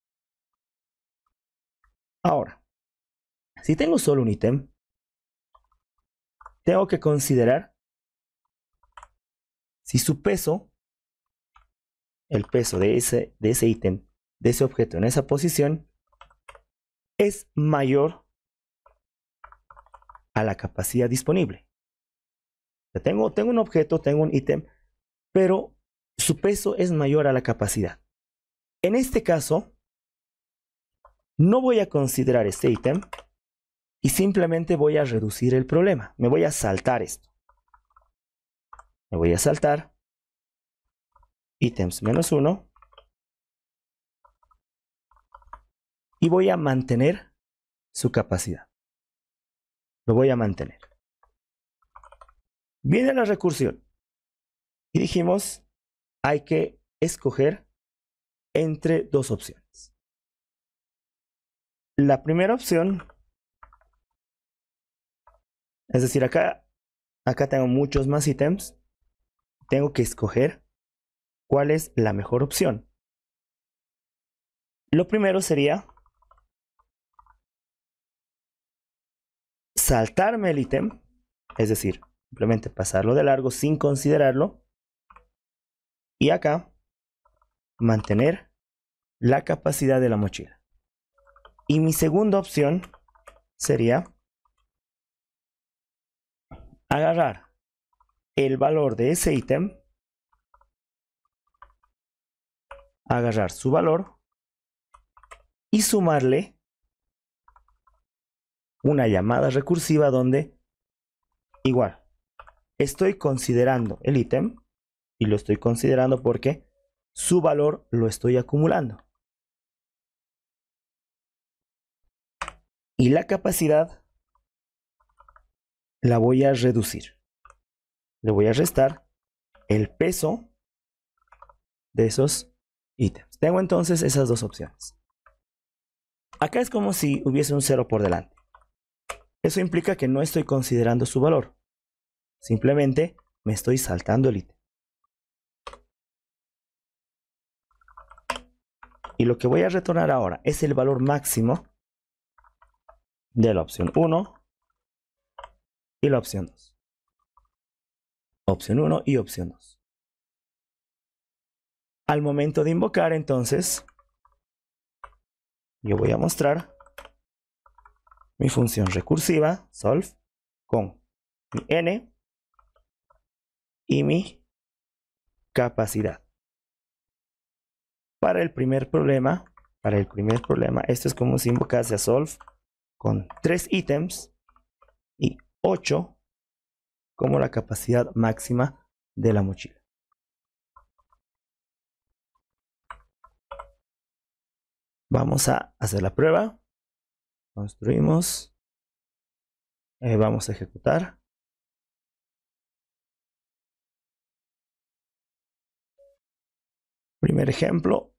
Ahora, si tengo solo un ítem, tengo que considerar si su peso, el peso de ese ítem, de ese objeto en esa posición, es mayor a la capacidad disponible. Tengo un objeto, tengo un ítem, pero su peso es mayor a la capacidad. En este caso, no voy a considerar este ítem y simplemente voy a reducir el problema. Me voy a saltar esto. Me voy a saltar ítems -1 y voy a mantener su capacidad. Lo voy a mantener. Viene la recursión y dijimos, hay que escoger entre dos opciones. La primera opción, es decir, acá tengo muchos más ítems, tengo que escoger cuál es la mejor opción. Lo primero sería saltarme el ítem, es decir, simplemente pasarlo de largo sin considerarlo, y acá mantener la capacidad de la mochila. Y mi segunda opción sería agarrar el valor de ese ítem, agarrar su valor y sumarle una llamada recursiva donde igual estoy considerando el ítem y lo estoy considerando porque su valor lo estoy acumulando. Y la capacidad la voy a reducir. Le voy a restar el peso de esos ítems. Tengo entonces esas dos opciones. Acá es como si hubiese un 0 por delante. Eso implica que no estoy considerando su valor. Simplemente me estoy saltando el ítem. Y lo que voy a retornar ahora es el valor máximo de la opción 1 y la opción 2. Opción 1 y opción 2. Al momento de invocar, entonces, yo voy a mostrar mi función recursiva, solve, con mi n y mi capacidad. Para el primer problema, esto es como si invocase a solve con 3 ítems y 8 como la capacidad máxima de la mochila. Vamos a hacer la prueba. Construimos. Vamos a ejecutar. Primer ejemplo.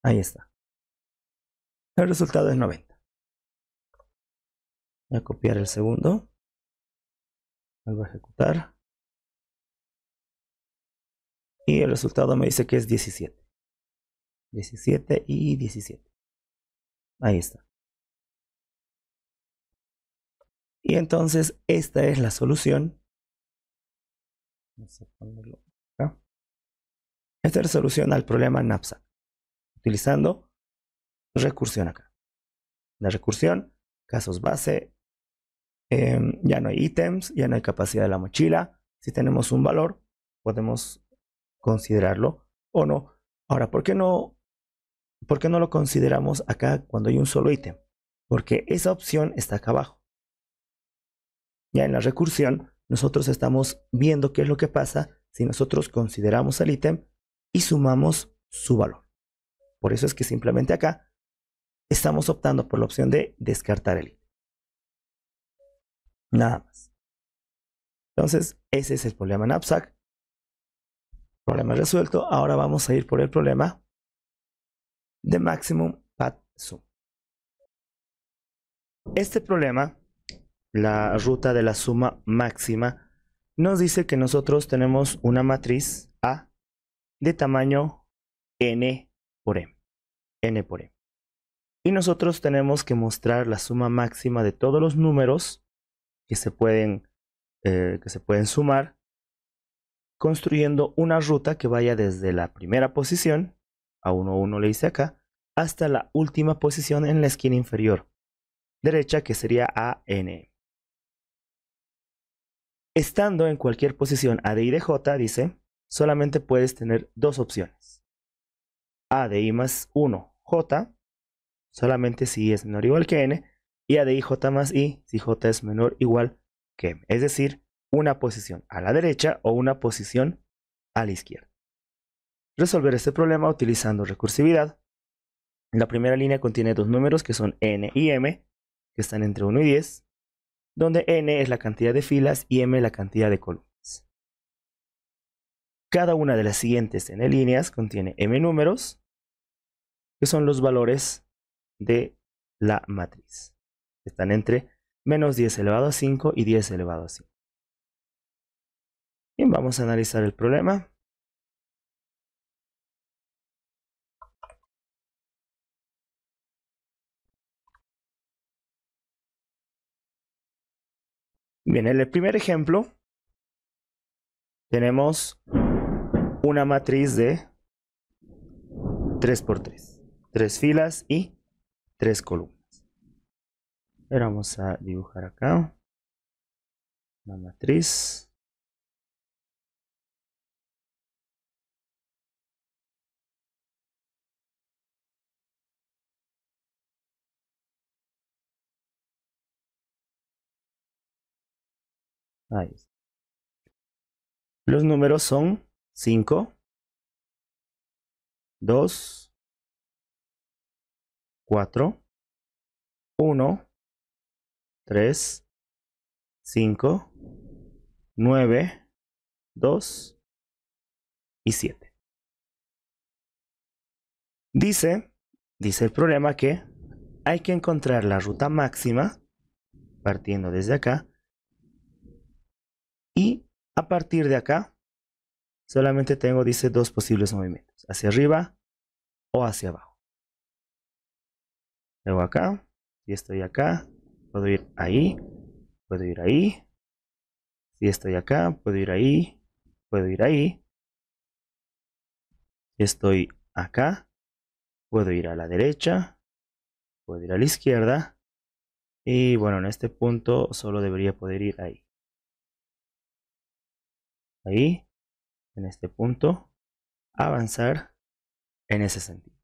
Ahí está. El resultado es 90. Voy a copiar el segundo. Vuelvo a ejecutar. Y el resultado me dice que es 17. 17 y 17. Ahí está. Y entonces esta es la solución Vamos a ponerlo acá. Esta es la solución al problema knapsack, utilizando recursión acá. La recursión, casos base, ya no hay ítems, ya no hay capacidad de la mochila. Si tenemos un valor, podemos considerarlo o no. Ahora, ¿por qué no lo consideramos acá cuando hay un solo ítem? Porque esa opción está acá abajo. Ya en la recursión, nosotros estamos viendo qué es lo que pasa si nosotros consideramos el ítem y sumamos su valor. Por eso es que simplemente acá estamos optando por la opción de descartar el ítem. Nada más. Entonces, ese es el problema knapsack. Problema resuelto. Ahora vamos a ir por el problema de maximum path sum. Este problema, la ruta de la suma máxima, nos dice que nosotros tenemos una matriz A de tamaño n por m. Y nosotros tenemos que mostrar la suma máxima de todos los números que se pueden sumar, construyendo una ruta que vaya desde la primera posición, A11 le hice acá, hasta la última posición en la esquina inferior derecha, que sería AN. Estando en cualquier posición A de I de J, dice, solamente puedes tener dos opciones. A de I más 1, J, solamente si I es menor o igual que N, y A de I J más I, si J es menor o igual que M. Es decir, una posición a la derecha o una posición a la izquierda. Resolver este problema utilizando recursividad. La primera línea contiene dos números que son N y M, que están entre 1 y 10, donde N es la cantidad de filas y M la cantidad de columnas. Cada una de las siguientes N líneas contiene M números, que son los valores de la matriz. Están entre menos 10 elevado a 5 y 10 elevado a 5. Bien, vamos a analizar el problema. Bien, en el primer ejemplo tenemos una matriz de 3 por 3, 3 filas y 3 columnas. Ahora vamos a dibujar acá la matriz. Ahí está. Los números son 5, 2, 4, 1, 3, 5, 9, 2 y 7. Dice el problema que hay que encontrar la ruta máxima partiendo desde acá, y a partir de acá solamente tengo, dice, dos posibles movimientos, hacia arriba o hacia abajo. Luego acá, si estoy acá, puedo ir ahí, puedo ir ahí. Si estoy acá, puedo ir ahí, puedo ir ahí. Si estoy acá, puedo ir a la derecha, puedo ir a la izquierda. Y bueno, en este punto solo debería poder ir ahí. Ahí, en este punto, avanzar en ese sentido.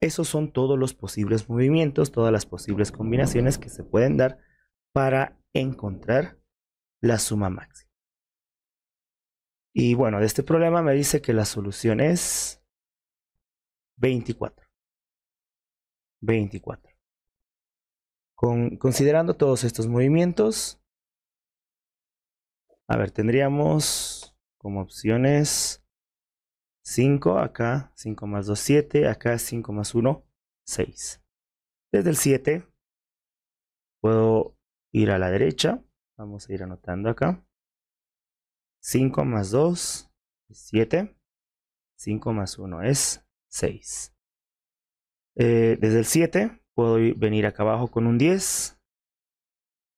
Esos son todos los posibles movimientos, todas las posibles combinaciones que se pueden dar para encontrar la suma máxima. Y bueno, de este problema me dice que la solución es 24. 24. Considerando todos estos movimientos, a ver, tendríamos como opciones 5, acá 5 más 2, 7, acá 5 más 1, 6. Desde el 7 puedo ir a la derecha, vamos a ir anotando acá. 5 más 2 es 7, 5 más 1 es 6. Desde el 7 puedo venir acá abajo con un 10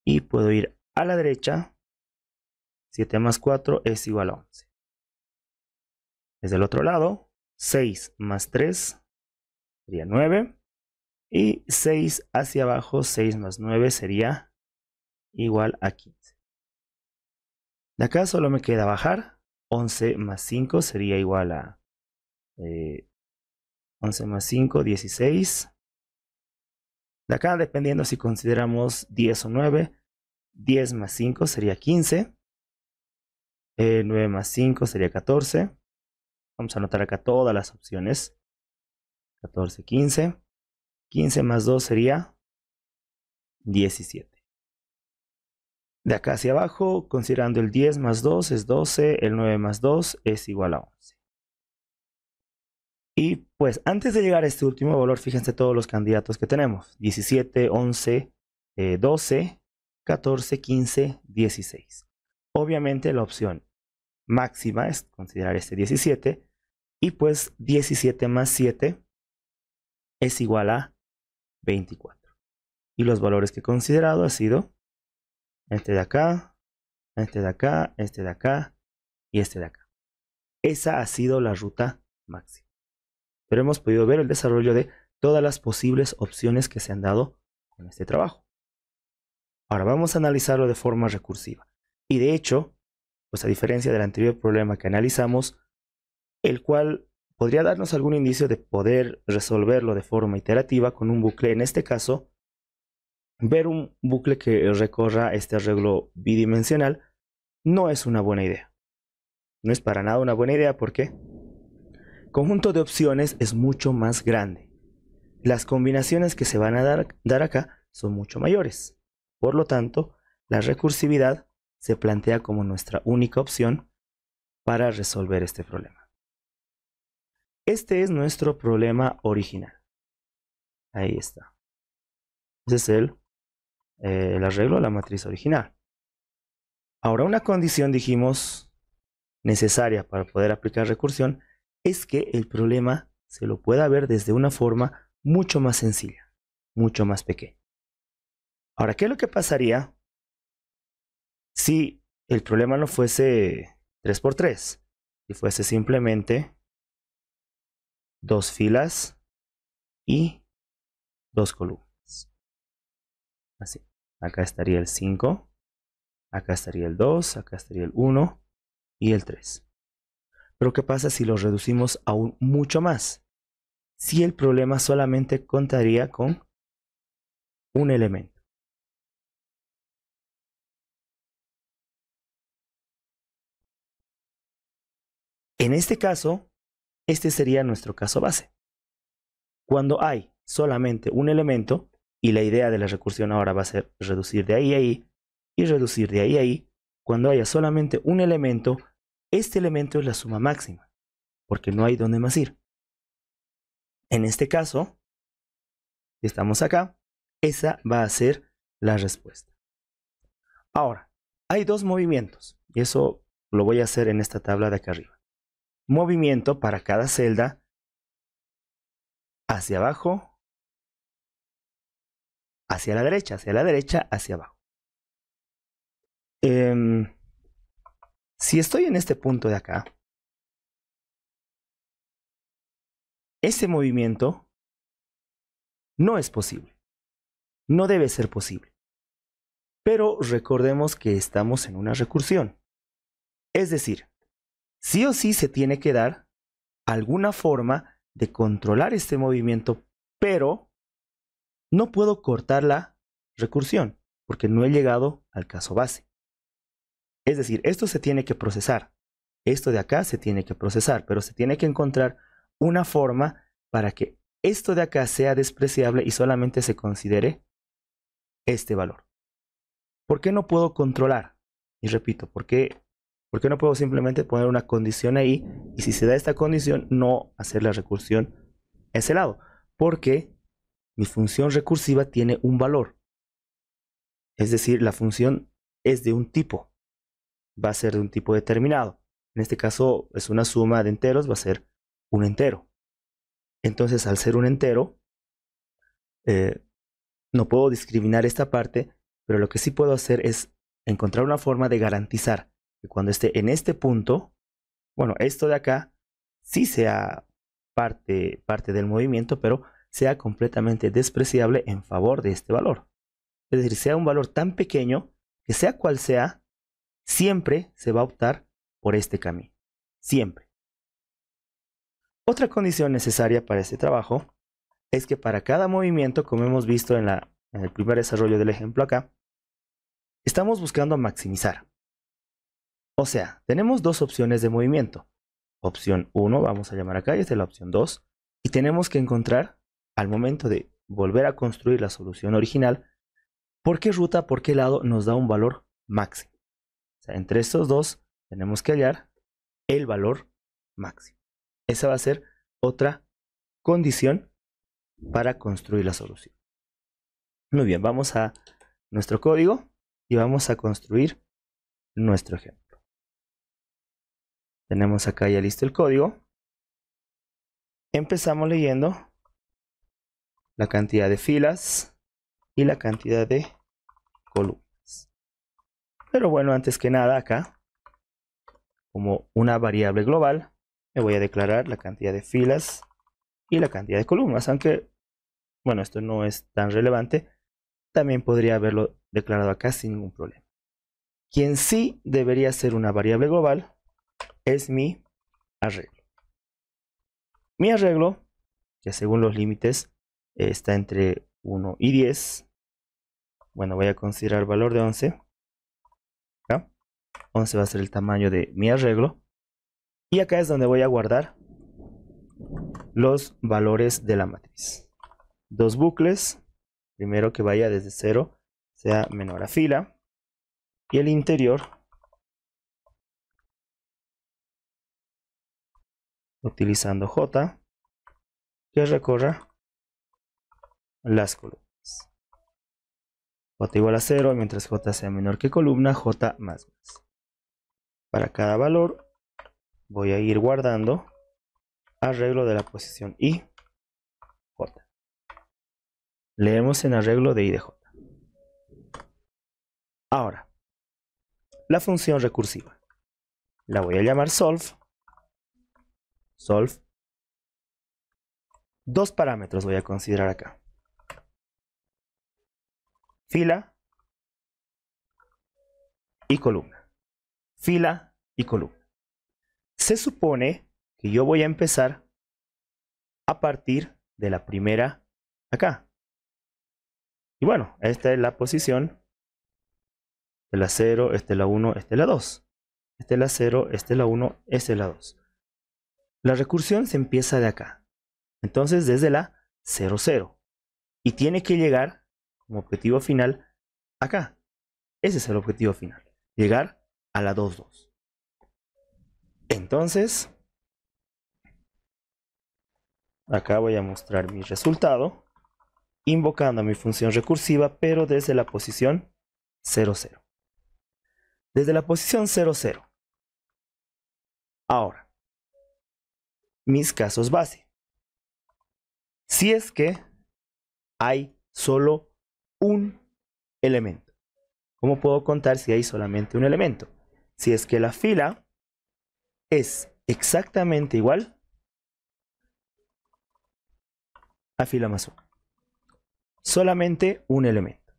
y puedo ir a la derecha 7 más 4 es igual a 11. Desde el otro lado, 6 más 3 sería 9. Y 6 hacia abajo, 6 más 9 sería igual a 15. De acá solo me queda bajar. 11 más 5 sería igual a 11 más 5, 16. De acá, dependiendo si consideramos 10 o 9, 10 más 5 sería 15. 9 más 5 sería 14. Vamos a anotar acá todas las opciones. 14, 15. 15 más 2 sería 17. De acá hacia abajo, considerando el 10 más 2 es 12, el 9 más 2 es igual a 11. Y pues antes de llegar a este último valor, fíjense todos los candidatos que tenemos. 17, 11, 12, 14, 15, 16. Obviamente la opción máxima es considerar este 17. Y pues 17 más 7 es igual a 24. Y los valores que he considerado ha sido este de acá, este de acá, este de acá y este de acá. Esa ha sido la ruta máxima. Pero hemos podido ver el desarrollo de todas las posibles opciones que se han dado con este trabajo. Ahora vamos a analizarlo de forma recursiva. Y de hecho, pues a diferencia del anterior problema que analizamos, el cual podría darnos algún indicio de poder resolverlo de forma iterativa con un bucle, en este caso, ver un bucle que recorra este arreglo bidimensional no es una buena idea. No es para nada una buena idea porque conjunto de opciones es mucho más grande. Las combinaciones que se van a dar acá son mucho mayores. Por lo tanto, la recursividad se plantea como nuestra única opción para resolver este problema. Este es nuestro problema original. Ahí está. Ese es el arreglo de la matriz original. Ahora, una condición, dijimos, necesaria para poder aplicar recursión es que el problema se lo pueda ver desde una forma mucho más sencilla, mucho más pequeña. Ahora, ¿qué es lo que pasaría si el problema no fuese 3×3? Si fuese simplemente 2 filas y 2 columnas. Así. Acá estaría el 5, acá estaría el 2, acá estaría el 1 y el 3. Pero ¿qué pasa si lo reducimos aún mucho más? Si el problema solamente contaría con un elemento. En este caso, este sería nuestro caso base. Cuando hay solamente un elemento, y la idea de la recursión ahora va a ser reducir de ahí a ahí, y reducir de ahí a ahí, cuando haya solamente un elemento, este elemento es la suma máxima, porque no hay dónde más ir. En este caso, si estamos acá, esa va a ser la respuesta. Ahora, hay dos movimientos, y eso lo voy a hacer en esta tabla de acá arriba. Movimiento para cada celda, hacia abajo, hacia la derecha, hacia abajo. Si estoy en este punto de acá, ese movimiento no es posible. No debe ser posible. Pero recordemos que estamos en una recursión. Es decir, sí o sí se tiene que dar alguna forma de controlar este movimiento, pero no puedo cortar la recursión porque no he llegado al caso base. Es decir, esto se tiene que procesar. Esto de acá se tiene que procesar, pero se tiene que encontrar una forma para que esto de acá sea despreciable y solamente se considere este valor. ¿Por qué no puedo controlar? Y repito, ¿por qué no puedo simplemente poner una condición ahí y si se da esta condición no hacer la recursión a ese lado? Porque mi función recursiva tiene un valor. Es decir, la función es de un tipo. Va a ser de un tipo determinado. En este caso es una suma de enteros, va a ser un entero. Entonces, al ser un entero, no puedo discriminar esta parte, pero lo que sí puedo hacer es encontrar una forma de garantizar que cuando esté en este punto, bueno, esto de acá sí sea parte del movimiento, pero sea completamente despreciable en favor de este valor. Es decir, sea un valor tan pequeño que sea cual sea, siempre se va a optar por este camino. Siempre. Otra condición necesaria para este trabajo es que para cada movimiento, como hemos visto en el primer desarrollo del ejemplo acá, estamos buscando maximizar. O sea, tenemos dos opciones de movimiento. Opción 1, vamos a llamar acá, y esta es la opción 2. Y tenemos que encontrar, al momento de volver a construir la solución original, por qué ruta, por qué lado nos da un valor máximo. O sea, entre estos dos tenemos que hallar el valor máximo. Esa va a ser otra condición para construir la solución. Muy bien, vamos a nuestro código y vamos a construir nuestro ejemplo. Tenemos acá ya listo el código. Empezamos leyendo la cantidad de filas y la cantidad de columnas. Pero bueno, antes que nada acá, como una variable global, me voy a declarar la cantidad de filas y la cantidad de columnas, aunque, bueno, esto no es tan relevante. También podría haberlo declarado acá sin ningún problema. Quien sí debería ser una variable global es mi arreglo. Mi arreglo, que según los límites está entre 1 y 10. Bueno, voy a considerar el valor de 11. ¿Ya? 11 va a ser el tamaño de mi arreglo. Y acá es donde voy a guardar los valores de la matriz. Dos bucles. Primero que vaya desde 0 sea menor a fila. Y el interior, utilizando J, que recorra las columnas. J igual a 0, mientras J sea menor que columna, J más más. Para cada valor voy a ir guardando arreglo de la posición I, J. Leemos en arreglo de I de J. Ahora, la función recursiva. La voy a llamar solve. Solve. Dos parámetros voy a considerar acá. Fila y columna. Fila y columna. Se supone que yo voy a empezar a partir de la primera acá. Y bueno, esta es la posición. Esta es la 0, esta es la 1, esta es la 2. Esta es la 0, esta es la 1, esta es la 2. La recursión se empieza de acá. Entonces desde la 0, 0. Y tiene que llegar como objetivo final acá. Ese es el objetivo final. Llegar a la 2, 2. Entonces, acá voy a mostrar mi resultado, invocando a mi función recursiva, pero desde la posición 0, 0. Desde la posición 0, 0. Ahora, mis casos base. Si es que hay solo un elemento. ¿Cómo puedo contar si hay solamente un elemento? Si es que la fila es exactamente igual a fila más 1. Solamente un elemento.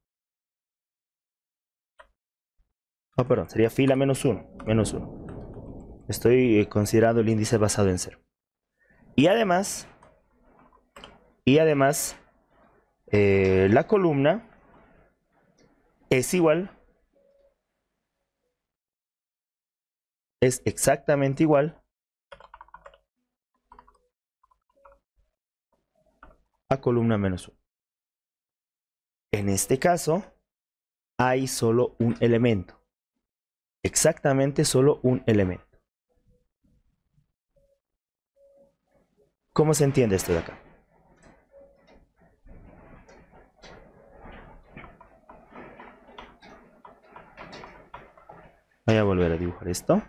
Oh, perdón, sería fila menos 1. Menos 1. Estoy considerando el índice basado en 0. Y además, la columna es igual, es exactamente igual a columna menos 1. En este caso, hay solo un elemento. Exactamente solo un elemento. ¿Cómo se entiende esto de acá? Voy a volver a dibujar esto.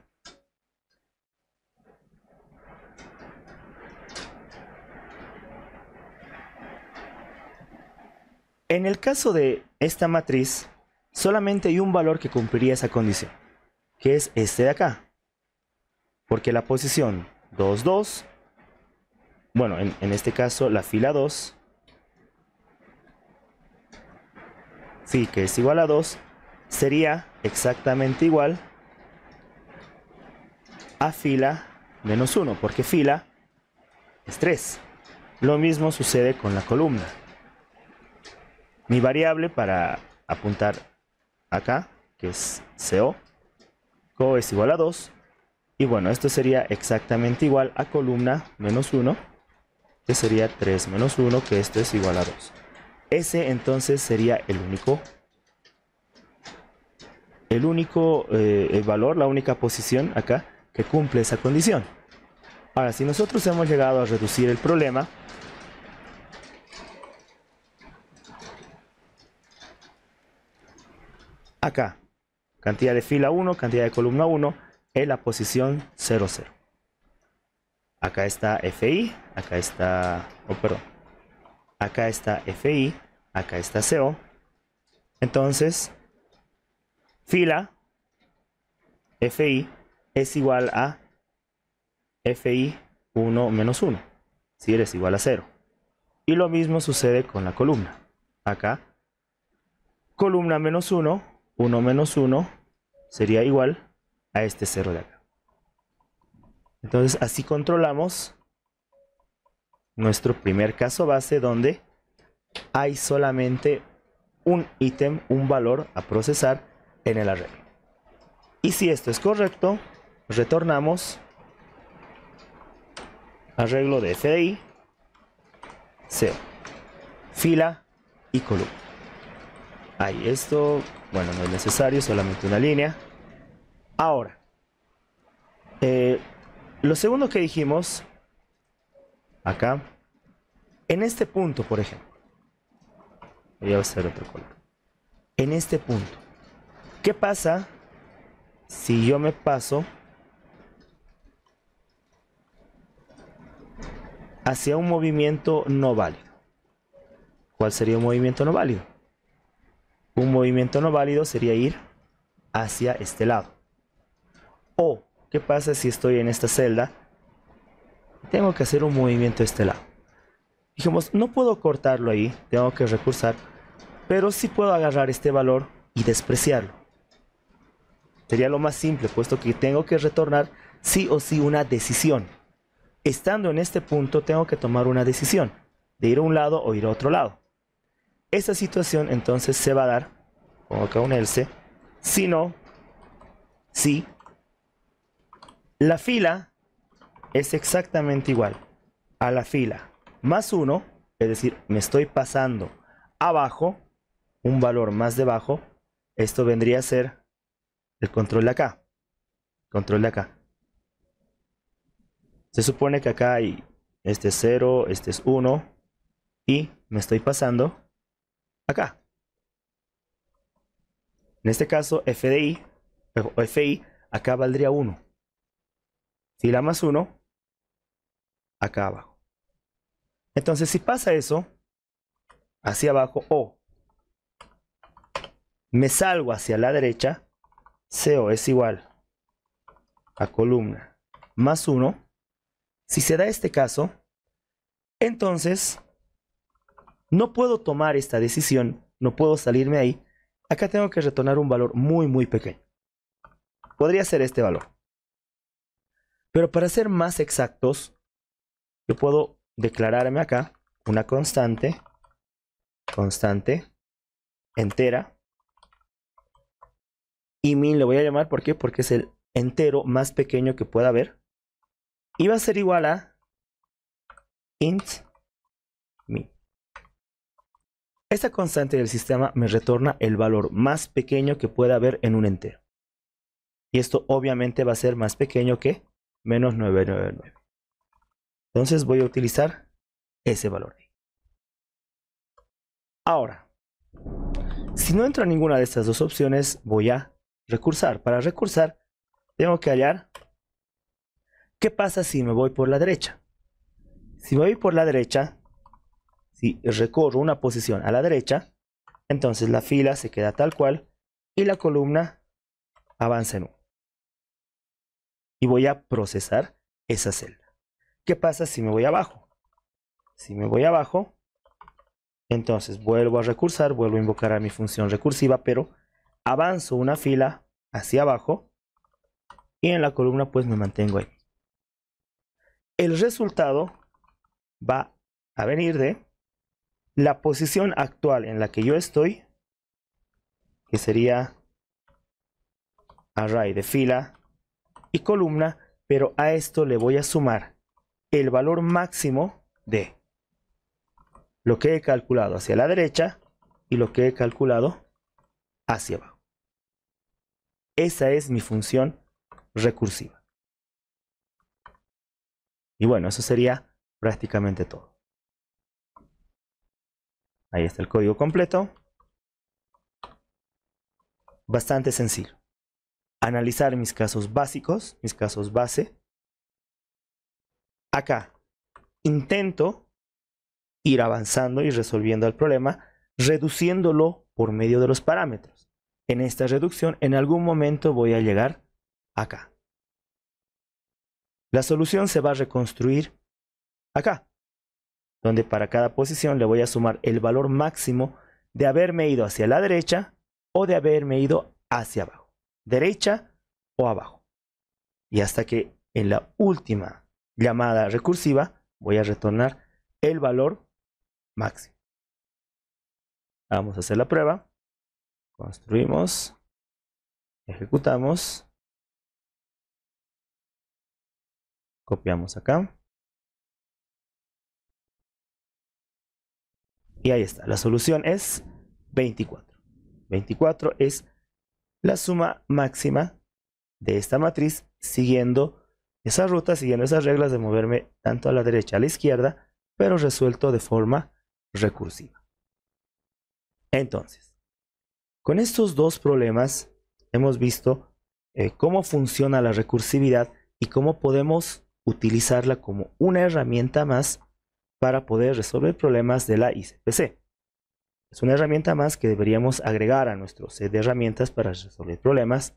En el caso de esta matriz, solamente hay un valor que cumpliría esa condición. que es este de acá. Porque la posición 2, 2, bueno, en este caso la fila 2, sí, que es igual a 2, sería exactamente igual a fila menos 1, porque fila es 3. Lo mismo sucede con la columna. Mi variable para apuntar acá, que es CO, CO es igual a 2. Y bueno, esto sería exactamente igual a columna menos 1, que sería 3 menos 1, que esto es igual a 2. Ese entonces sería el único valor, la única posición acá que cumple esa condición. Ahora, si nosotros hemos llegado a reducir el problema, acá, cantidad de fila 1, cantidad de columna 1, es la posición 0, 0. Acá está FI, acá está, acá está FI, acá está CO. Entonces, fila FI es igual a FI 1 menos 1, si eres igual a 0. Y lo mismo sucede con la columna. Acá, columna menos 1, 1 menos 1, sería igual a este 0 de acá. Entonces, así controlamos nuestro primer caso base, donde hay solamente un ítem, un valor a procesar en el arreglo. Y si esto es correcto, retornamos arreglo de FDI, CO, fila y columna. Ahí esto, bueno, no es necesario, solamente una línea. Ahora, lo segundo que dijimos, acá, en este punto, por ejemplo, voy a hacer otro color. En este punto, ¿qué pasa si yo me paso hacia un movimiento no válido? ¿Cuál sería un movimiento no válido? Un movimiento no válido sería ir hacia este lado. O, ¿qué pasa si estoy en esta celda? Tengo que hacer un movimiento de este lado. Dijimos, no puedo cortarlo ahí, tengo que recursar, pero sí puedo agarrar este valor y despreciarlo. Sería lo más simple, puesto que tengo que retornar sí o sí una decisión. Estando en este punto, tengo que tomar una decisión de ir a un lado o ir a otro lado. Esa situación entonces se va a dar, pongo acá un else, si no, si la fila es exactamente igual a la fila más 1, es decir, me estoy pasando abajo, un valor más debajo, esto vendría a ser el control de acá. Control de acá. Se supone que acá hay este es 0, este es 1 y me estoy pasando acá. En este caso, FDI o FI acá valdría 1. Fila más 1 acá abajo. Entonces, si pasa eso hacia abajo o me salgo hacia la derecha, CO es igual a columna más 1. Si se da este caso, entonces no puedo tomar esta decisión, no puedo salirme ahí. Acá tengo que retornar un valor muy, muy pequeño. Podría ser este valor. Pero para ser más exactos, yo puedo declararme acá una constante entera. Y min le voy a llamar, ¿por qué? Porque es el entero más pequeño que pueda haber. Y va a ser igual a int min. Esta constante del sistema me retorna el valor más pequeño que pueda haber en un entero. Y esto obviamente va a ser más pequeño que menos 999. Entonces voy a utilizar ese valor. Ahora, si no entro a ninguna de estas dos opciones, voy a recursar. Para recursar, tengo que hallar qué pasa si me voy por la derecha. Si me voy por la derecha, si recorro una posición a la derecha, entonces la fila se queda tal cual y la columna avanza en 1. y voy a procesar esa celda. ¿Qué pasa si me voy abajo? Si me voy abajo, entonces vuelvo a recursar, vuelvo a invocar a mi función recursiva, pero avanzo una fila hacia abajo y en la columna pues me mantengo ahí. El resultado va a venir de la posición actual en la que yo estoy, que sería array de fila y columna, pero a esto le voy a sumar el valor máximo de lo que he calculado hacia la derecha y lo que he calculado hacia abajo. Esa es mi función recursiva. Y bueno, eso sería prácticamente todo. Ahí está el código completo. Bastante sencillo. Analizar mis casos básicos, mis casos base. Acá intento ir avanzando y resolviendo el problema, reduciéndolo por medio de los parámetros. En esta reducción, en algún momento voy a llegar acá. La solución se va a reconstruir acá, donde para cada posición le voy a sumar el valor máximo de haberme ido hacia la derecha o de haberme ido hacia abajo, derecha o abajo. Y hasta que en la última llamada recursiva voy a retornar el valor máximo. Vamos a hacer la prueba. Construimos, ejecutamos, copiamos acá. Y ahí está, la solución es 24. 24 es la suma máxima de esta matriz siguiendo esa ruta, siguiendo esas reglas de moverme tanto a la derecha a la izquierda, pero resuelto de forma recursiva. Entonces, con estos dos problemas hemos visto cómo funciona la recursividad y cómo podemos utilizarla como una herramienta más para poder resolver problemas de la ICPC. Es una herramienta más que deberíamos agregar a nuestro set de herramientas para resolver problemas,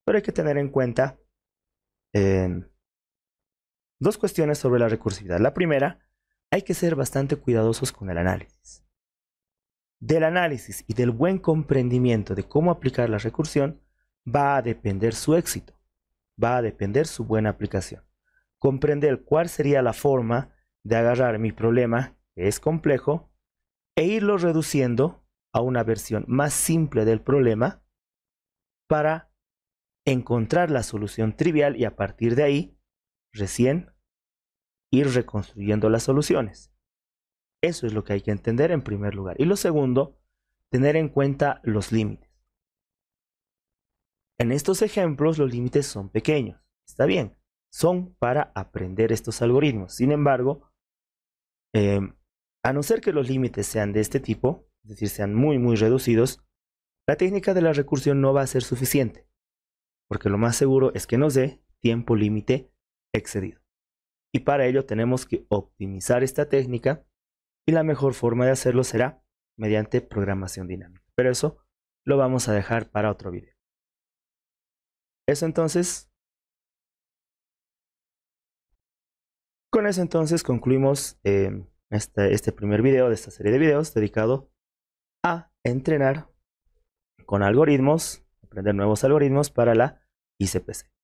pero hay que tener en cuenta dos cuestiones sobre la recursividad. La primera, hay que ser bastante cuidadosos con el análisis. Del análisis y del buen comprendimiento de cómo aplicar la recursión va a depender su éxito, va a depender su buena aplicación. Comprender cuál sería la forma de agarrar mi problema, que es complejo, e irlo reduciendo a una versión más simple del problema para encontrar la solución trivial y a partir de ahí recién ir reconstruyendo las soluciones. Eso es lo que hay que entender en primer lugar. Y lo segundo, tener en cuenta los límites. En estos ejemplos los límites son pequeños. Está bien, son para aprender estos algoritmos. Sin embargo, a no ser que los límites sean de este tipo, es decir, sean muy reducidos, la técnica de la recursión no va a ser suficiente, porque lo más seguro es que nos dé tiempo límite excedido. Y para ello tenemos que optimizar esta técnica y la mejor forma de hacerlo será mediante programación dinámica. Pero eso lo vamos a dejar para otro video. Con eso entonces concluimos este primer video de esta serie de videos dedicado a entrenar con algoritmos, aprender nuevos algoritmos para la ICPC.